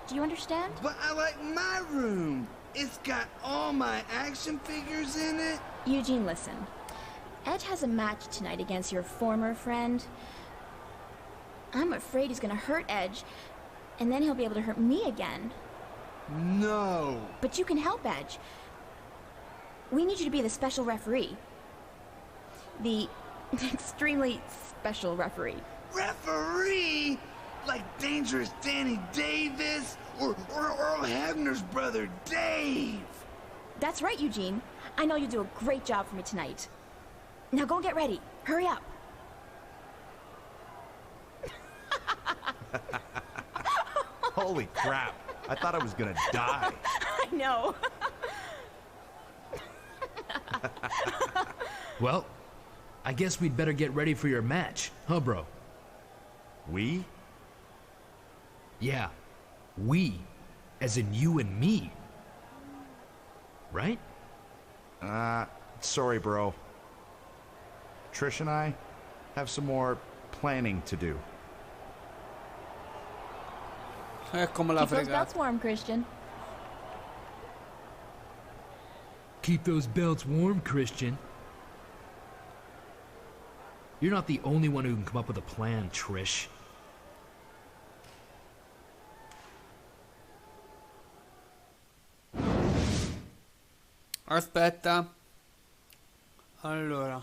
Do you understand? But I like my room. It's got all my action figures in it. Eugene, listen. Edge has a match tonight against your former friend. I'm afraid he's gonna hurt Edge, and then he'll be able to hurt me again. No. But you can help Edge. We need you to be the special referee. The extremely special referee. Referee? Like Dangerous Danny Davis or Earl Hebner's brother Dave. That's right, Eugene. I know you'll do a great job for me tonight. Now go and get ready. Hurry up. Holy crap. I thought I was gonna die. I know. Well, I guess we'd better get ready for your match, huh, bro? We? Yeah, we, as in you and me. Right? Sorry, bro. Trish and I, have some more planning to do. Come la Keep those fregata. belts warm, Christian. Keep those belts warm, Christian. You're not the only one who can come up with a plan, Trish. Aspetta. Allora.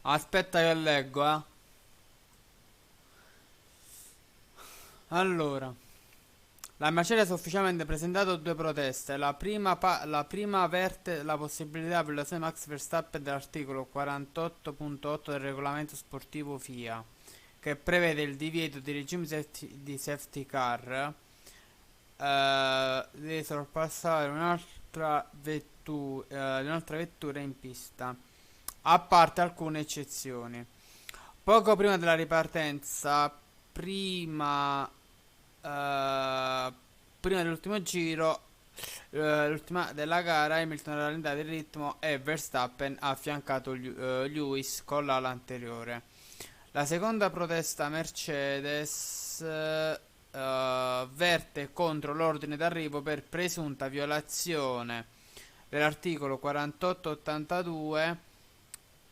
Aspetta che leggo, Allora. La Mercedes ha ufficialmente presentato 2 proteste. La prima avverte la possibilità per violazione Max Verstappen dell'articolo 48.8 del regolamento sportivo FIA, che prevede il divieto di regime di safety car di sorpassare un'altra vettura in pista, a parte alcune eccezioni. Poco prima della ripartenza, prima dell'ultimo giro, l'ultima della gara, Hamilton ha rallentato il ritmo e Verstappen ha affiancato Lewis con l'ala anteriore. La seconda protesta Mercedes verte contro l'ordine d'arrivo per presunta violazione dell'articolo 4882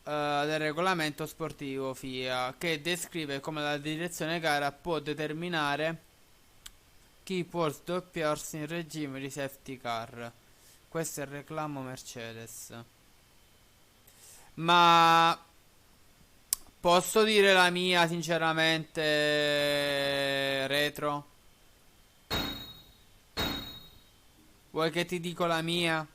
del regolamento sportivo FIA, che descrive come la direzione gara può determinare chi può sdoppiarsi in regime di safety car. Questo è il reclamo Mercedes. Ma posso dire la mia sinceramente, Retro? Vuoi che ti dico la mia?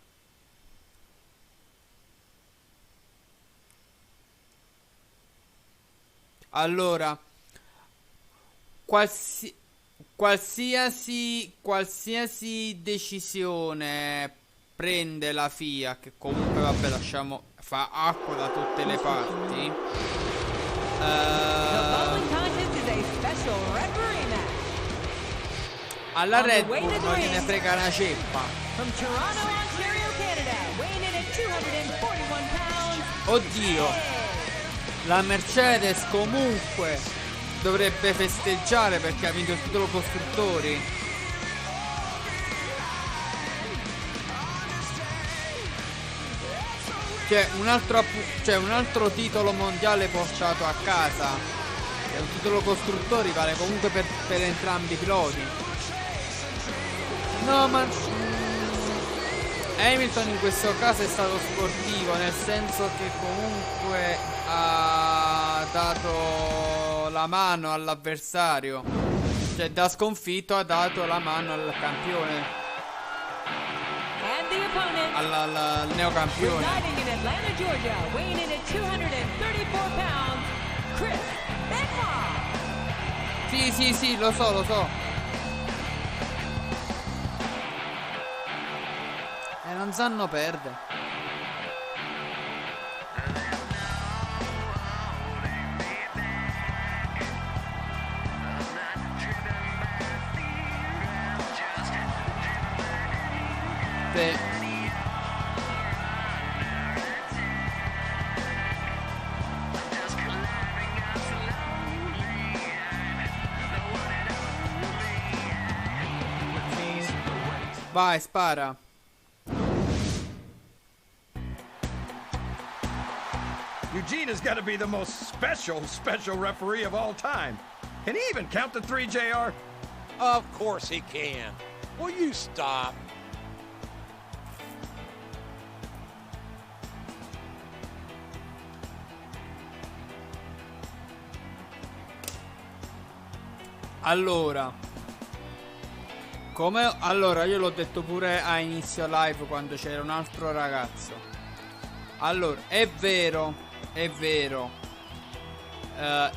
Allora, qualsiasi decisione prende la FIA, che comunque vabbè lasciamo, fa acqua da tutte le parti, alla Red Bull non gliene frega una ceppa. Oddio, la Mercedes comunque dovrebbe festeggiare perché ha vinto il titolo costruttori. C'è un altro titolo mondiale portato a casa, e un titolo costruttori vale comunque per entrambi i piloti. No, ma Hamilton in questo caso è stato sportivo, nel senso che comunque ha dato la mano all'avversario, cioè da sconfitto ha dato la mano al campione, al neocampione. Sì, lo so. E non sanno perdere. Vai, spara. Eugene has got to be the most special referee of all time. Can he even count to 3, JR? Of course he can. Will you stop? Allora, io l'ho detto pure a inizio live quando c'era un altro ragazzo. Allora, è vero,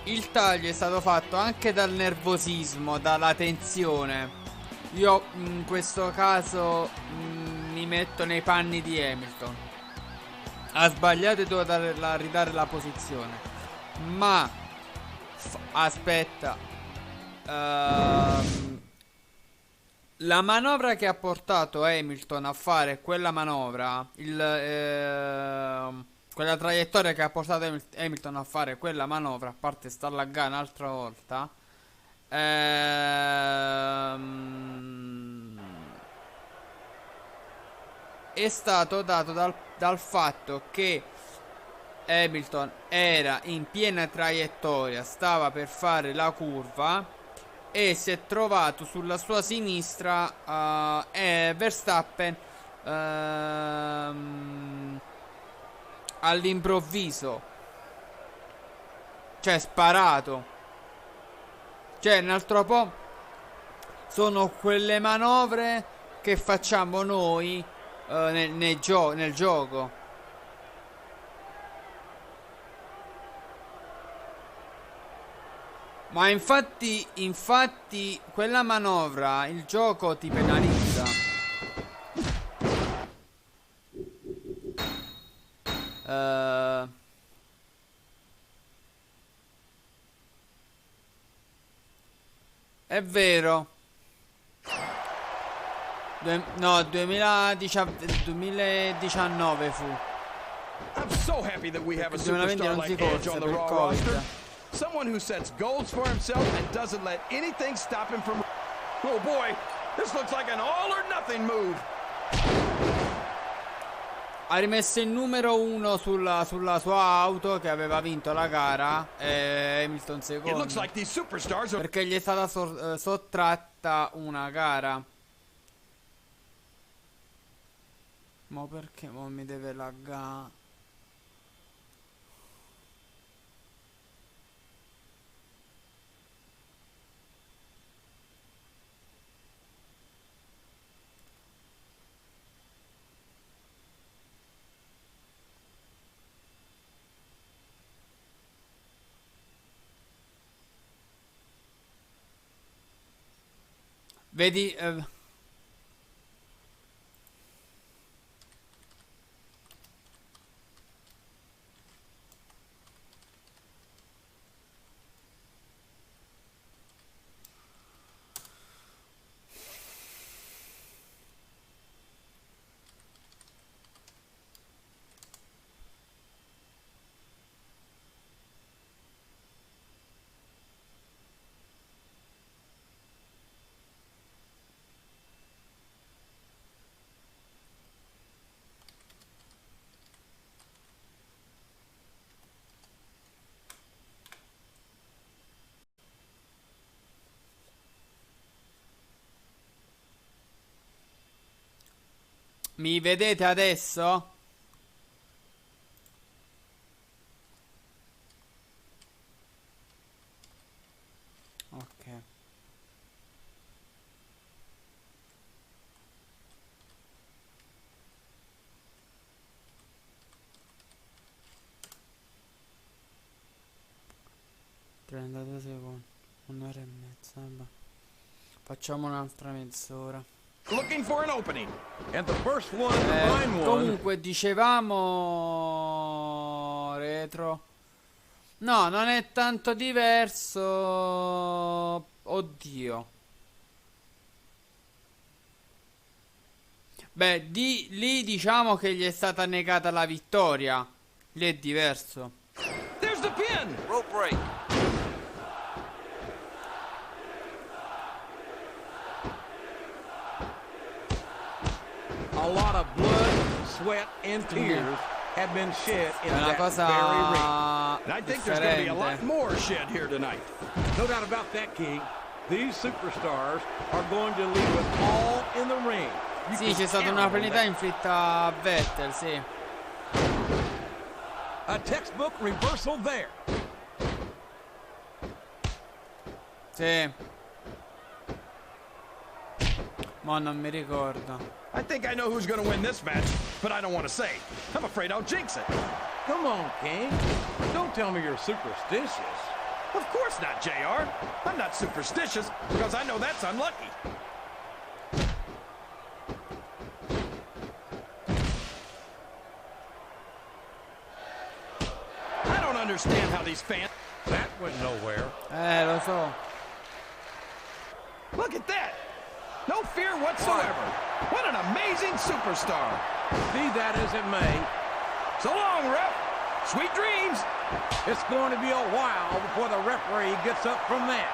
il taglio è stato fatto anche dal nervosismo, dalla tensione. Io in questo caso mi metto nei panni di Hamilton. Ha sbagliato e doveva ridare la posizione. Ma aspetta, La manovra che ha portato Hamilton a fare quella manovra, quella traiettoria che ha portato Hamilton a fare quella manovra, a parte sta laggando un'altra volta, è stato dato dal fatto che Hamilton era in piena traiettoria, stava per fare la curva e si è trovato sulla sua sinistra Verstappen all'improvviso, cioè sparato. Cioè un altro po' sono quelle manovre che facciamo noi nel gioco. Ma infatti quella manovra il gioco ti penalizza. È vero. No, 2019 fu. I'm so happy that we have a 2020 superstar non si like Edge corse on the per Raw Covid. roster. Someone who sets goals for himself and doesn't let anything stop him from... Oh boy, this looks like an all or nothing move. Ha rimesso il numero 1 sulla sua auto che aveva vinto la gara e Hamilton secondo, perché gli è stata sottratta una gara. Ma perché mo mi deve laggare? Vedi, mi vedete adesso? Ok. (32 secondi), un'ora e mezza. Vabbè. Facciamo un'altra mezz'ora. Looking for an opening. And the first one, line one. Comunque dicevamo retro. No, non è tanto diverso. Oddio. Beh, lì diciamo che gli è stata negata la vittoria. Lì è diverso. There's the pin. Rope break. A lot of blood, sweat, and tears have been shed in that very ring. And I think there's going to be a lot more shed here tonight. No doubt about that, King. These superstars are going to leave it all in the ring. Sì, c'è stata una penalità inflitta a Vettel, sì. A textbook reversal there. Sì. Ma non mi ricordo. I think I know who's going to win this match, but I don't want to say. I'm afraid I'll jinx it. Come on, King. Don't tell me you're superstitious. Of course not, JR. I'm not superstitious because I know that's unlucky. I don't understand how these fans... That went nowhere. Lo so. Look at that. No fear whatsoever. What an amazing superstar. Be that as it may, So long, ref. Sweet dreams. it's going to be a while before the referee gets up from that.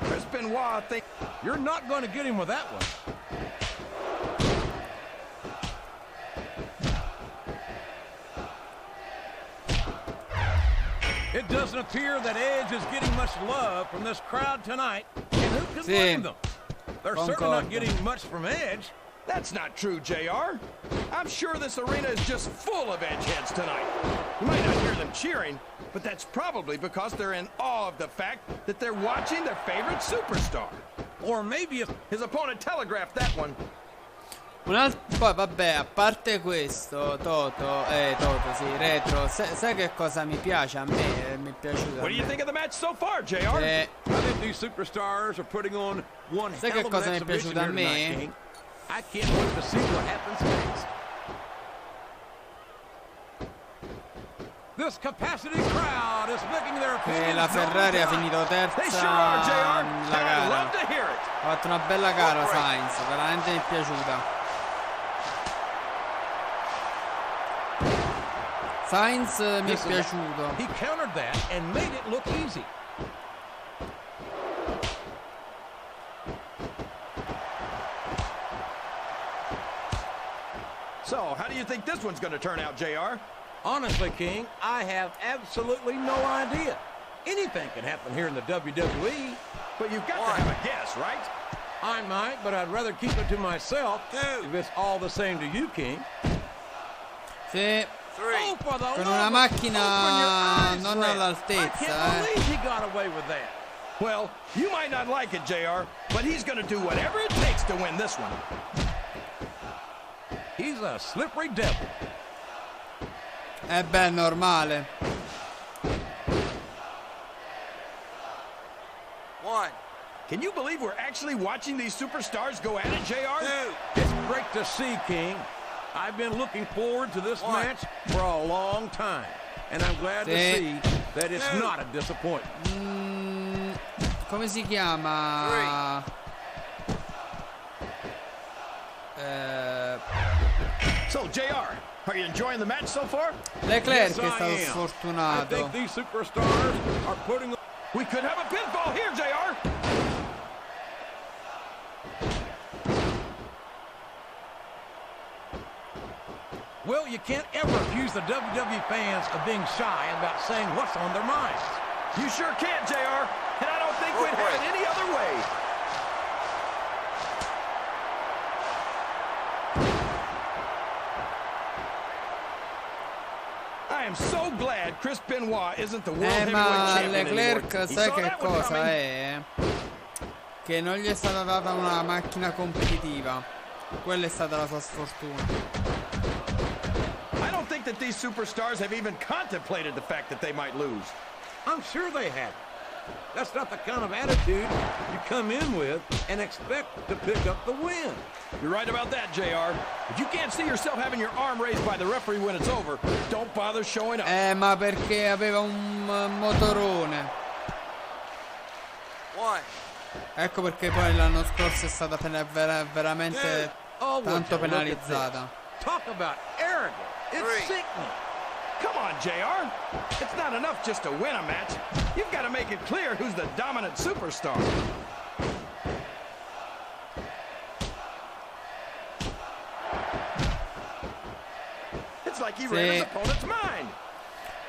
Chris Benoit thinks You're not going to get him with that one. It doesn't appear that Edge is getting much love from this crowd tonight. And who can blame them? They're certainly not getting much from Edge. that's not true, JR. I'm sure this arena is just full of edgeheads tonight. You might not hear them cheering, but that's probably because they're in awe of the fact that they're watching their favorite superstar. Or maybe if His opponent telegraphed that one. Poi vabbè, a parte questo, Toto, sì, retro, sai che cosa mi piace a me? Mi è piaciuto. What do you think of the match so far, JR? I think these superstars are putting on one Sai che hell of cosa an mi è exhibition piaciuto a here tonight, me? King. I can't wait to see what happens next. This capacity crowd is making their Che la Ferrari ha finito terza la gara. Ha fatto una bella gara Sainz, veramente mi è piaciuta. Sainz mi è piaciuto. He countered that and made it look easy. So, how do you think this one's going to turn out, JR? Honestly, King, I have absolutely no idea. Anything can happen here in the WWE. But you've got to have a guess, right? I might, but I'd rather keep it to myself if it's all the same to you, King. Sì. Oh, for the Con love una of- macchina open your eyes, non Red. all'altezza, I can't believe he got away with that. Well, you might not like it, JR, but he's going to do whatever it takes to win this one. He's a slippery devil. Beh, è normale. Can you believe we're actually watching these superstars go at it, JR? It's great to see, King. I've been looking forward to this match for a long time, and I'm glad to see that it's not a disappointment. Come si chiama? So, JR, are you enjoying the match so far? Leclerc Yes, è stato I am. I sfortunato. think these superstars are putting. We could have a pinfall here, JR. Well, you can't ever accuse the WWE fans of being shy about saying what's on their minds. You sure can, JR. And I don't think we'd have it any other way. I am so glad Chris Benoit isn't the world heavyweight Ma champion Leclerc anymore. He sai saw che that one cosa coming. è? Che non gli è stata data una macchina competitiva. Quella è stata la sua sfortuna. I don't think that these superstars have even contemplated the fact that they might lose. I'm sure they haven't. That's not the kind of attitude you come in with and expect to pick up the win. You're right about that, JR. If you can't see yourself having your arm raised by the referee when it's over, don't bother showing up. Ma perché aveva un motorone. Ecco perché poi l'anno scorso è stata veramente tanto penalizzata. Talk about arrogant. It's sickening. Come on, JR. It's not enough just to win a match. You've got to make it clear who's the dominant superstar. It's like he read his opponent's mind.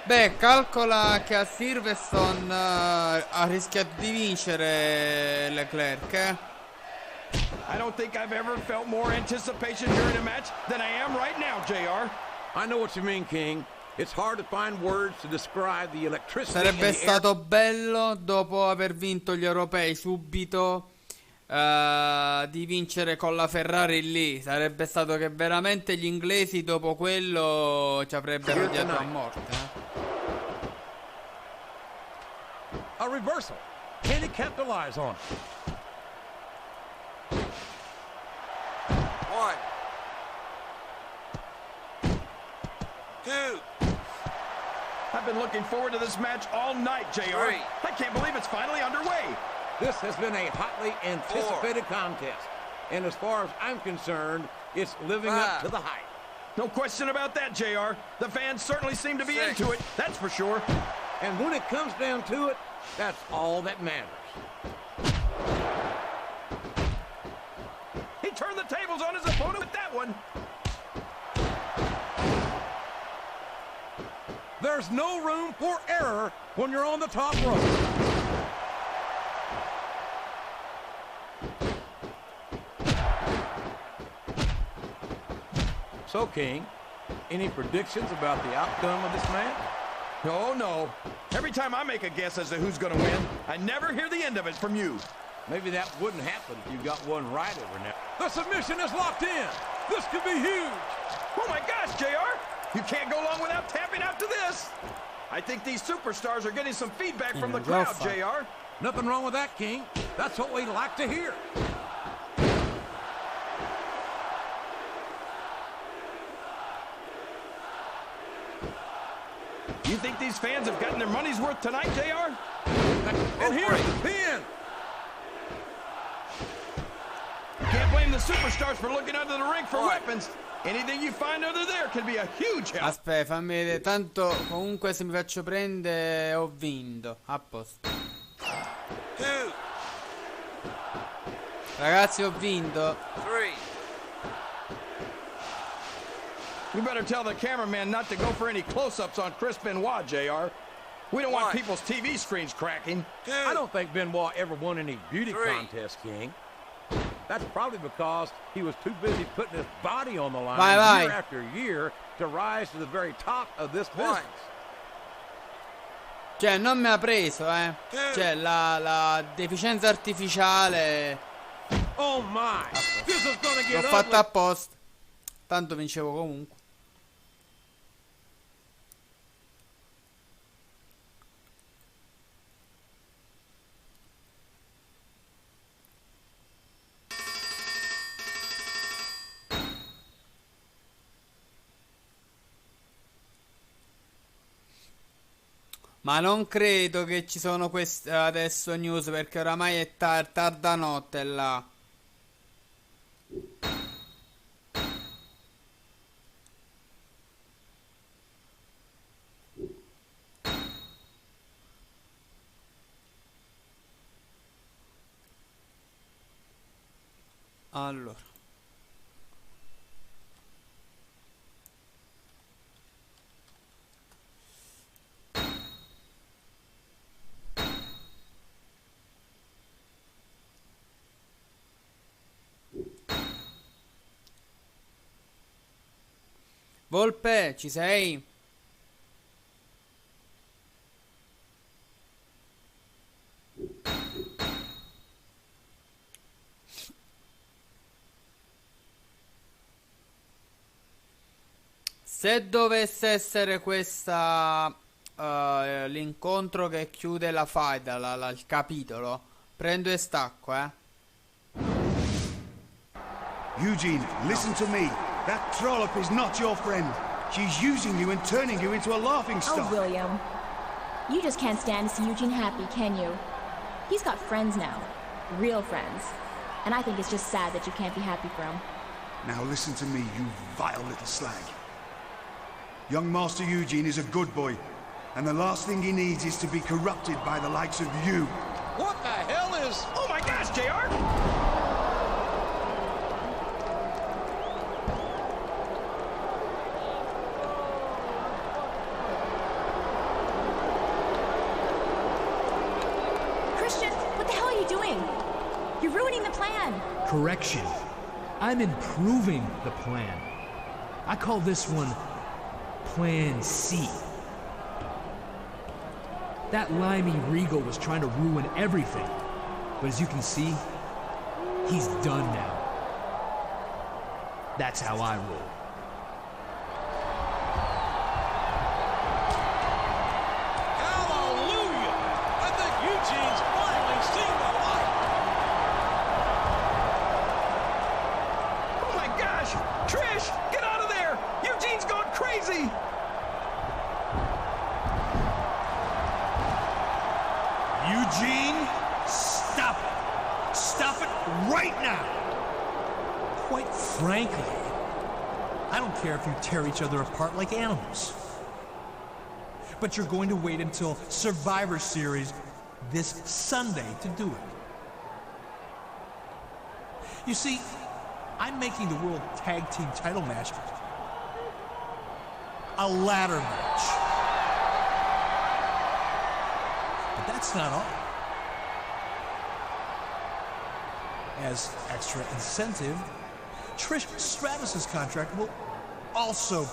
Beh, calcola che a Silverstone ha rischiato di vincere Leclerc. I don't think I've ever felt more anticipation during a match than I am right now, JR. I know what you mean, King. It's hard to find words to describe the electricity. Sarebbe stato bello dopo aver vinto gli europei subito di vincere con la Ferrari lì. Sarebbe stato che veramente gli inglesi dopo quello ci avrebbero odiato a morte. A reversal. Can he capitalize on it? been looking forward to this match all night, JR. I can't believe it's finally underway. This has been a hotly anticipated contest. And as far as I'm concerned, it's living up to the hype. No question about that, JR. The fans certainly seem to be into it, that's for sure. And when it comes down to it, that's all that matters. He turned the tables on his opponent with that one. There's no room for error when you're on the top rope. So, King, any predictions about the outcome of this match? Oh, no. Every time I make a guess as to who's going to win, I never hear the end of it from you. Maybe that wouldn't happen if you got one right over now. The submission is locked in. This could be huge. Oh, my gosh, JR. You can't go long without tapping out to this. I think these superstars are getting some feedback from the crowd, JR. Nothing wrong with that, King. That's what we like to hear. You think these fans have gotten their money's worth tonight, JR? And here's the pin. Can't blame the superstars for looking under the ring for weapons. Anything you find under there can be a huge help. Aspetta, fammi vedere. Tanto comunque se mi faccio prendere ho vinto. A posto. Ragazzi, ho vinto. You better tell the cameraman not to go for any close-ups on Chris Benoit, JR. We don't want people's TV screens cracking. I don't think Benoit ever won any beauty contest, King. That's probably because he was too busy putting his body on the line year after year to rise to the very top of this business. Cioè, non mi ha preso, Cioè, la deficienza artificiale. Oh my! This is gonna get l'ho fatta apposta. Tanto vincevo comunque. Ma non credo che ci sono queste adesso news, perché oramai è tarda notte là. Allora. Volpe, ci sei? Se dovesse essere questa l'incontro che chiude la faida, il capitolo, prendo e stacco, Eugene, listen to me. That trollop is not your friend. She's using you and turning you into a laughingstock. Oh, William. You just can't stand to see Eugene happy, can you? He's got friends now. Real friends. And I think it's just sad that you can't be happy for him. Now listen to me, you vile little slag. Young Master Eugene is a good boy, and the last thing he needs is to be corrupted by the likes of you. What the hell is... Oh my gosh, JR! Christian, what the hell are you doing? You're ruining the plan. Correction. I'm improving the plan. I call this one Plan C. That limey Regal was trying to ruin everything. But as you can see, he's done now. That's how I roll. Hallelujah! I think Eugene's finally seen the light. Oh my gosh! Trish, get out of there! Eugene's gone crazy! Eugene, stop it. Stop it right now. Quite frankly, I don't care if you tear each other apart like animals. But you're going to wait until Survivor Series this Sunday to do it. You see, I'm making the World Tag Team title match a ladder match. But that's not all. As extra incentive, Trish Stratus's contract will also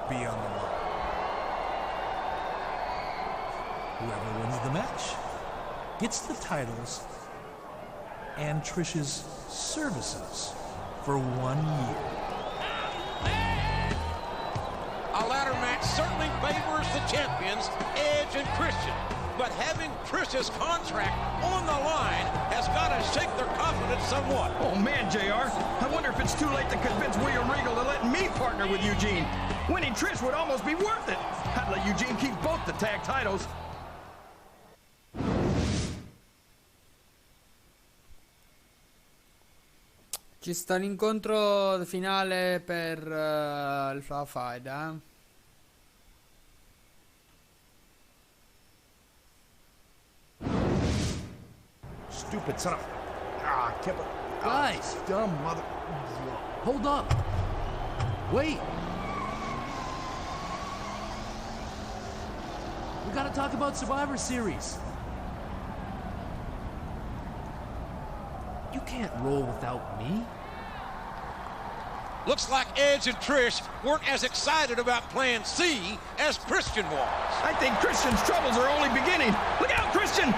be on the line. Whoever wins the match gets the titles and Trish's services for 1 year. A ladder match certainly favors the champions, Edge and Christian. But having Trish's contract on the line has got to shake their confidence somewhat. Oh, man, JR. I wonder if it's too late to convince William Regal to let me partner with Eugene. Winning Trish would almost be worth it. I'd let Eugene keep both the tag titles. Ci sta l'incontro finale per la faida. Stupid son of... Ah, kept it. Guys! Dumb mother... Hold up! Wait! We gotta talk about Survivor Series. You can't roll without me. Looks like Edge and Trish weren't as excited about Plan C as Christian was. I think Christian's troubles are only beginning. Look out, Christian!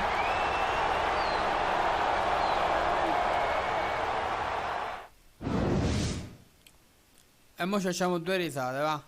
E mo ci facciamo due risate, va.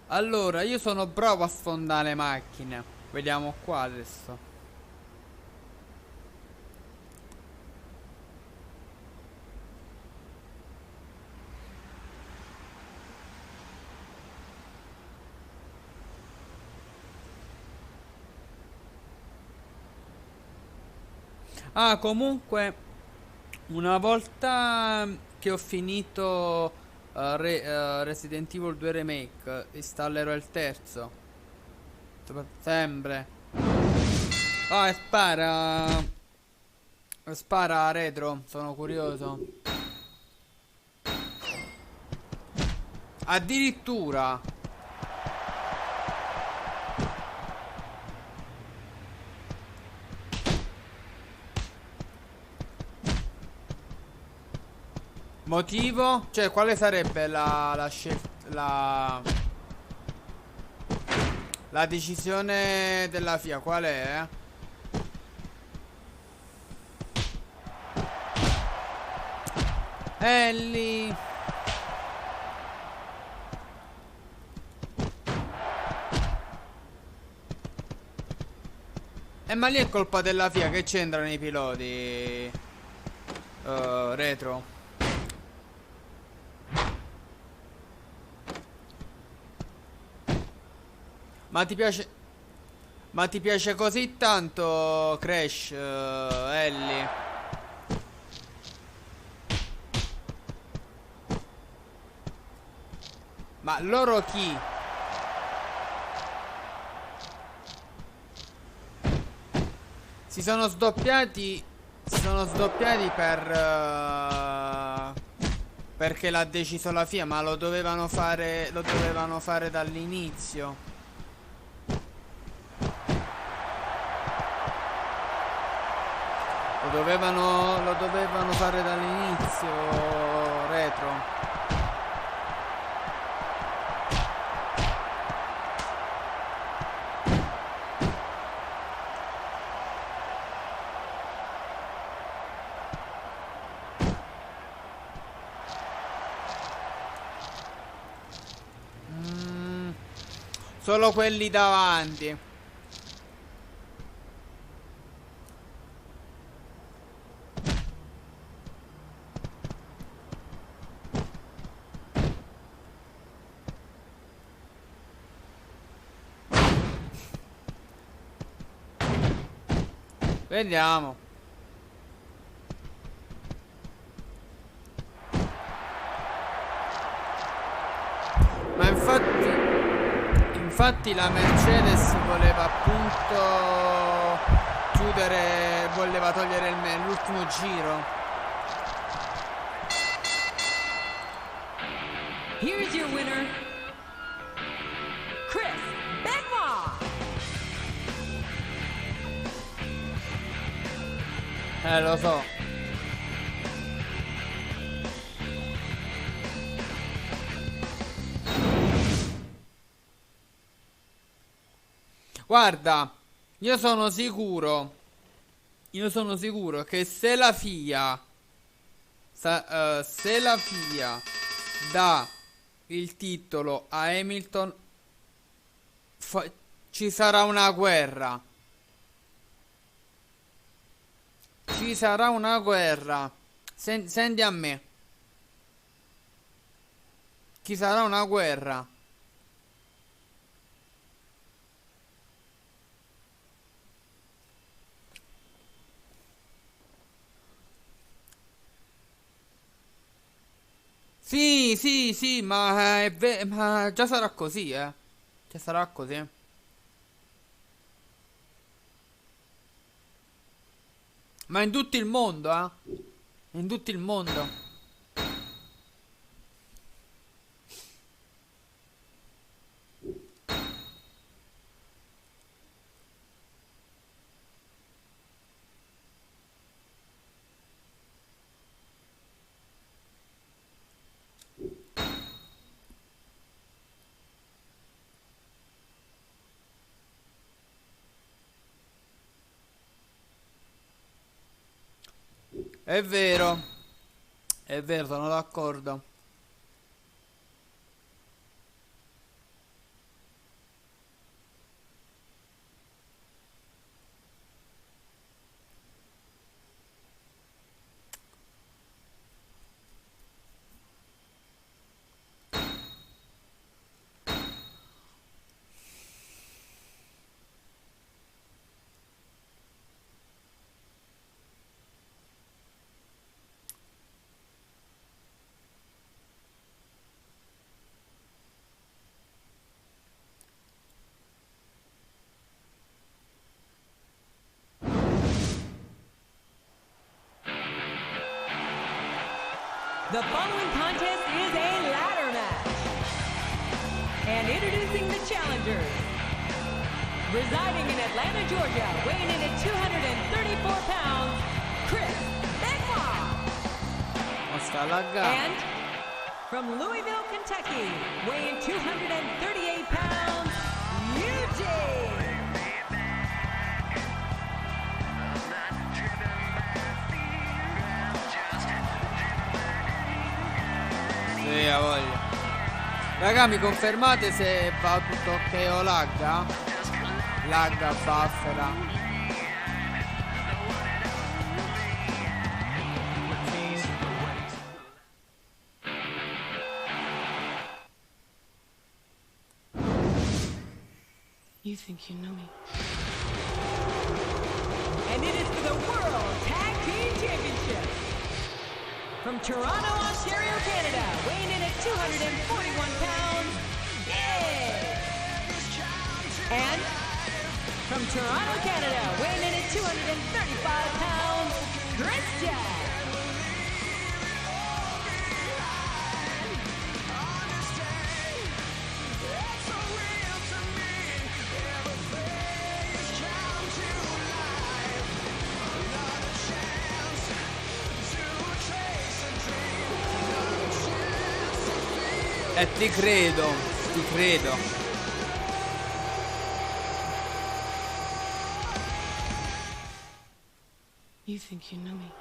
Allora, io sono bravo a sfondare le macchine. Vediamo qua adesso. Ah, comunque, una volta che ho finito Resident Evil 2 Remake, installerò il terzo. Sempre. Ah, e spara. Spara retro, sono curioso. Addirittura. Motivo? Cioè, quale sarebbe la scelta, la decisione della FIA? Qual è? Ellie. Ma lì è colpa della FIA, che c'entrano i piloti retro? Ma ti piace così tanto Crash, Ellie? Ma loro chi? Si sono sdoppiati perché l'ha deciso la FIA, ma lo dovevano fare dall'inizio. Lo dovevano fare dall'inizio, retro. Solo quelli davanti. Vediamo. Ma infatti la Mercedes voleva appunto chiudere, voleva togliere l'ultimo giro. Here's your winner, Chris Benoit. Lo so. Guarda, io sono sicuro che se la FIA dà il titolo a Hamilton, ci sarà una guerra. Ci sarà una guerra. Senti a me. Ci sarà una guerra. Sì, ma, ma già sarà così, Già sarà così. Ma in tutto il mondo, In tutto il mondo. È vero, sono d'accordo. The following contest is a ladder match. And introducing the challengers. Residing in Atlanta, Georgia, weighing in at 234 pounds, Chris Benoit. Sta laggando. And from Louisville, Kentucky, weighing 238 pounds, Eugene. Sì, a voglia. Raga, mi confermate se va tutto ok o lagga? Lagga, buffera. You think you know me. And it is for the World Tag Team Championship. From Toronto, Ontario, Canada, weighing in at 241 pounds, Edge. And from Toronto, Canada, weighing in at 235 pounds, Christian. Ti credo, ti credo. You think you know me.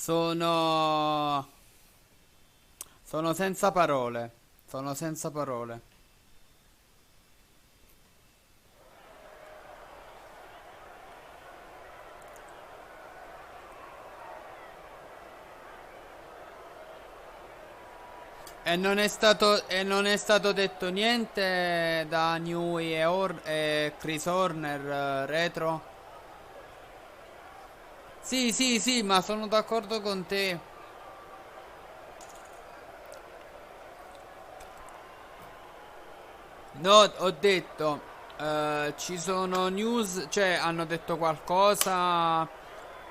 Sono senza parole. Sono senza parole. E non è stato detto niente da Newey e Chris Horner, retro. Sì, ma sono d'accordo con te. No, ho detto, ci sono news, cioè hanno detto qualcosa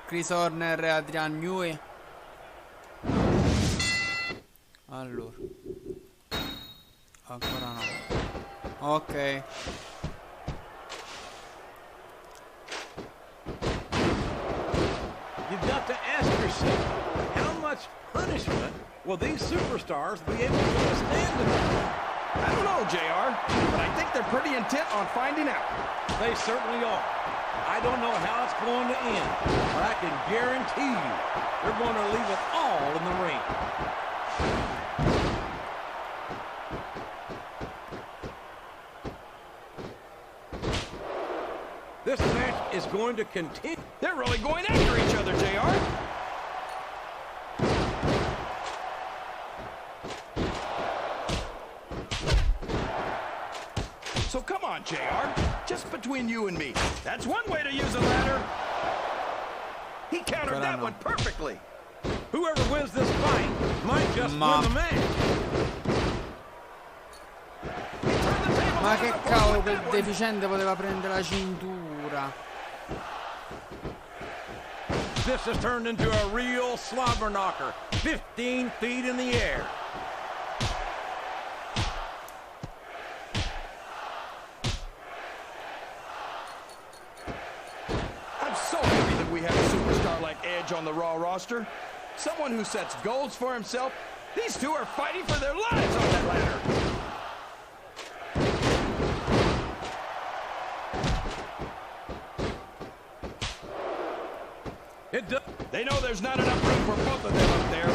Chris Horner e Adrian Newey. Allora, ancora no. Ok. You've got to ask yourself, how much punishment will these superstars be able to withstand tonight? I don't know, JR, but I think they're pretty intent on finding out. They certainly are. I don't know how it's going to end, but I can guarantee you they're going to leave it all in the ring. This match is going to continue. They're really going after each other, JR. So come on, JR. Just between you and me. That's one way to use a ladder. He countered that one perfectly. Whoever wins this fight might just win the match. Ma che cavolo, quel deficiente poteva prendere la cintura. This has turned into a real slobber knocker. 15 feet in the air. I'm so happy that we have a superstar like Edge on the Raw roster. Someone who sets goals for himself. These two are fighting for their lives on that ladder. They know there's not enough room for both of them up there.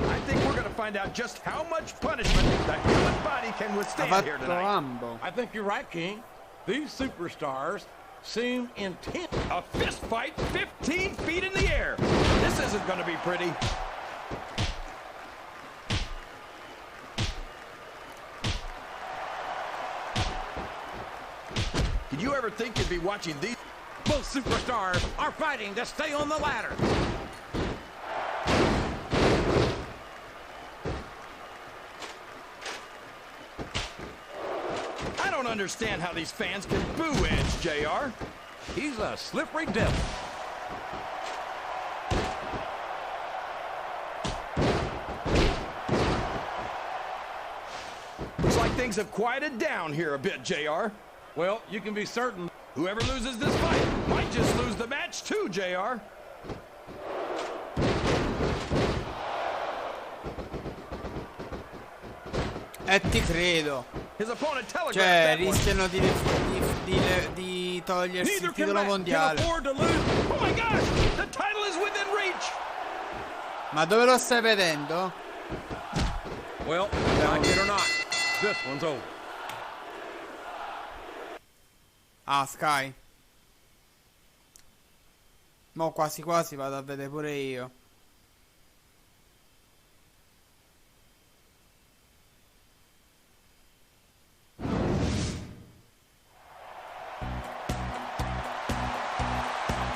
I think we're going to find out just how much punishment the human body can withstand here tonight. I think you're right, King. These superstars seem intent. A fist fight 15 feet in the air. This isn't going to be pretty. Did you ever think you'd be watching these? Both superstars are fighting to stay on the ladder. I don't understand how these fans can boo Edge, JR. He's a slippery devil. Looks like things have quieted down here a bit, JR. Well, you can be certain whoever loses this fight might just lose the match too, JR. E ti credo. His opponent telegraphed Cioè, that one. rischiano di togliersi il titolo mondiale. Oh my gosh, the title is within reach. Ma dove lo stai vedendo? Well, like it or not, this one's over. Ah, Sky. Mo quasi quasi vado a vedere pure io.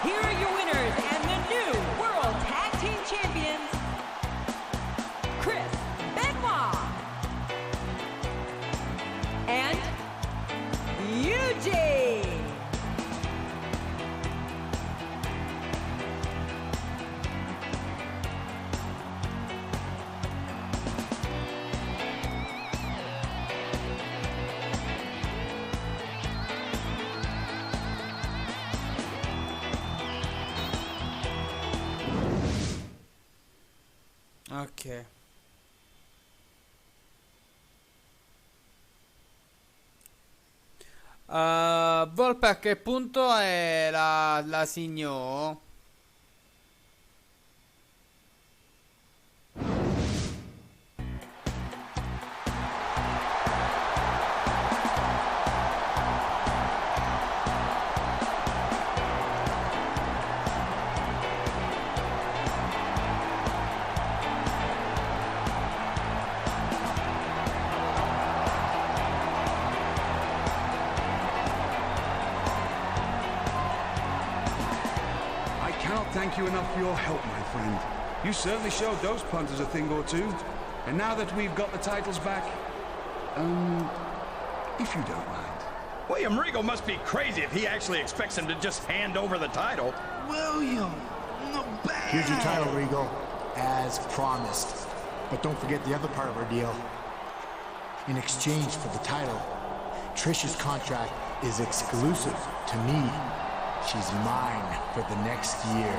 Here are your winners and the new World Tag Team Champions, Chris Benoit and Eugene. Ok. Volpe a che punto è la signò? Thank you enough for your help, my friend. You certainly showed those punters a thing or two. And now that we've got the titles back, if you don't mind. William Regal must be crazy if he actually expects him to just hand over the title. William, no bad. Here's your title, Regal, as promised. But don't forget the other part of our deal. In exchange for the title, Trish's contract is exclusive to me. She's mine for the next year.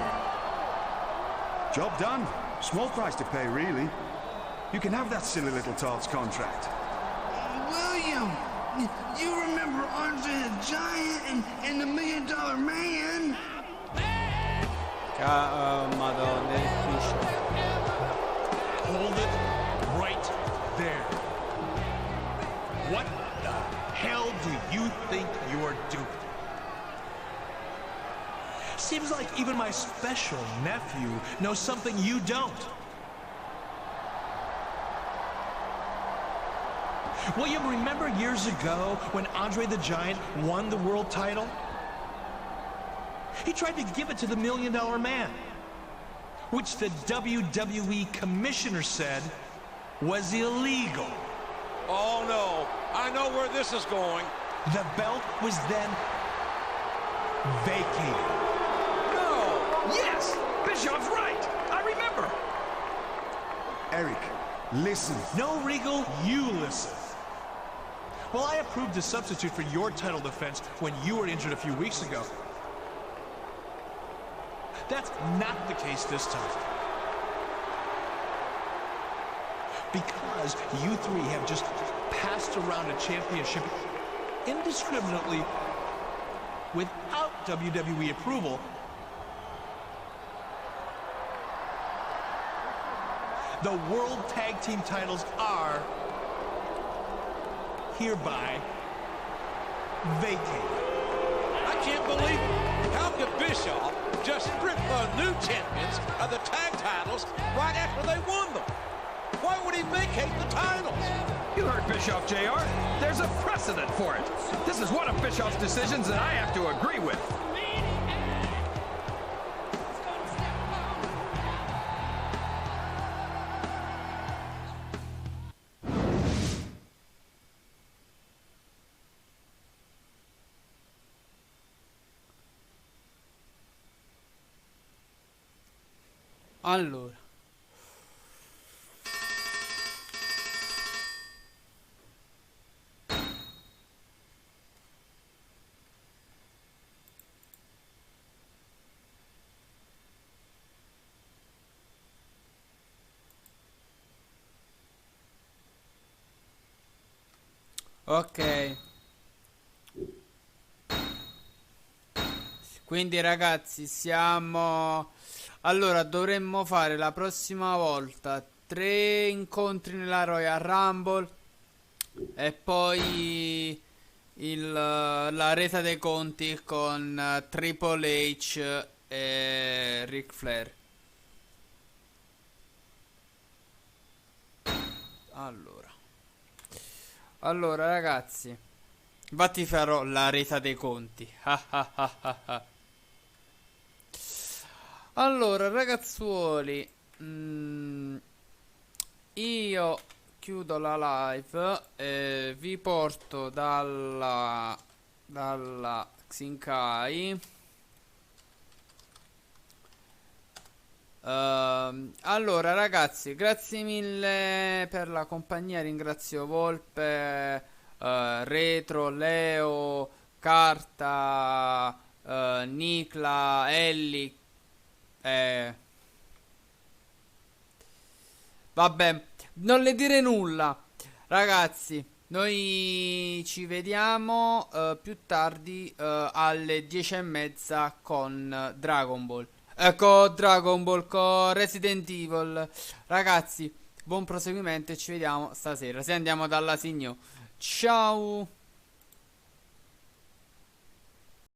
Job done. Small price to pay, really. You can have that silly little tart's contract. William, you remember Andre the Giant and the $1 Million Man? Madonna, è difficile. Hold it right there. What the hell do you think you're doing? Seems like even my special nephew knows something you don't. William, remember years ago when Andre the Giant won the world title? He tried to give it to the $1 Million Man, which the WWE commissioner said was illegal. Oh no, I know where this is going. The belt was then vacated. Yes! Bischoff's right! I remember! Eric, listen. No, Regal, you listen. Well, I approved a substitute for your title defense when you were injured a few weeks ago. That's not the case this time. Because you three have just passed around a championship indiscriminately without WWE approval. The World Tag Team titles are hereby vacated. I can't believe it. How could Bischoff just strip the new champions of the tag titles right after they won them? Why would he vacate the titles? You heard Bischoff, JR. There's a precedent for it. This is one of Bischoff's decisions that I have to agree with. Allora, ok, quindi ragazzi siamo... Allora, dovremmo fare la prossima volta 3 incontri nella Royal Rumble e poi la resa dei conti con Triple H e Ric Flair. Allora ragazzi, infatti farò la resa dei conti. Allora ragazzuoli, io chiudo la live e vi porto dalla Xinkai. Allora ragazzi, grazie mille per la compagnia, ringrazio Volpe, Retro, Leo, Carta, Nicla, Ellie. Vabbè, non le dire nulla, ragazzi. Noi ci vediamo più tardi alle 10:30 con Dragon Ball. Con Resident Evil. Ragazzi, buon proseguimento e ci vediamo stasera. Se andiamo dalla Signor. Ciao.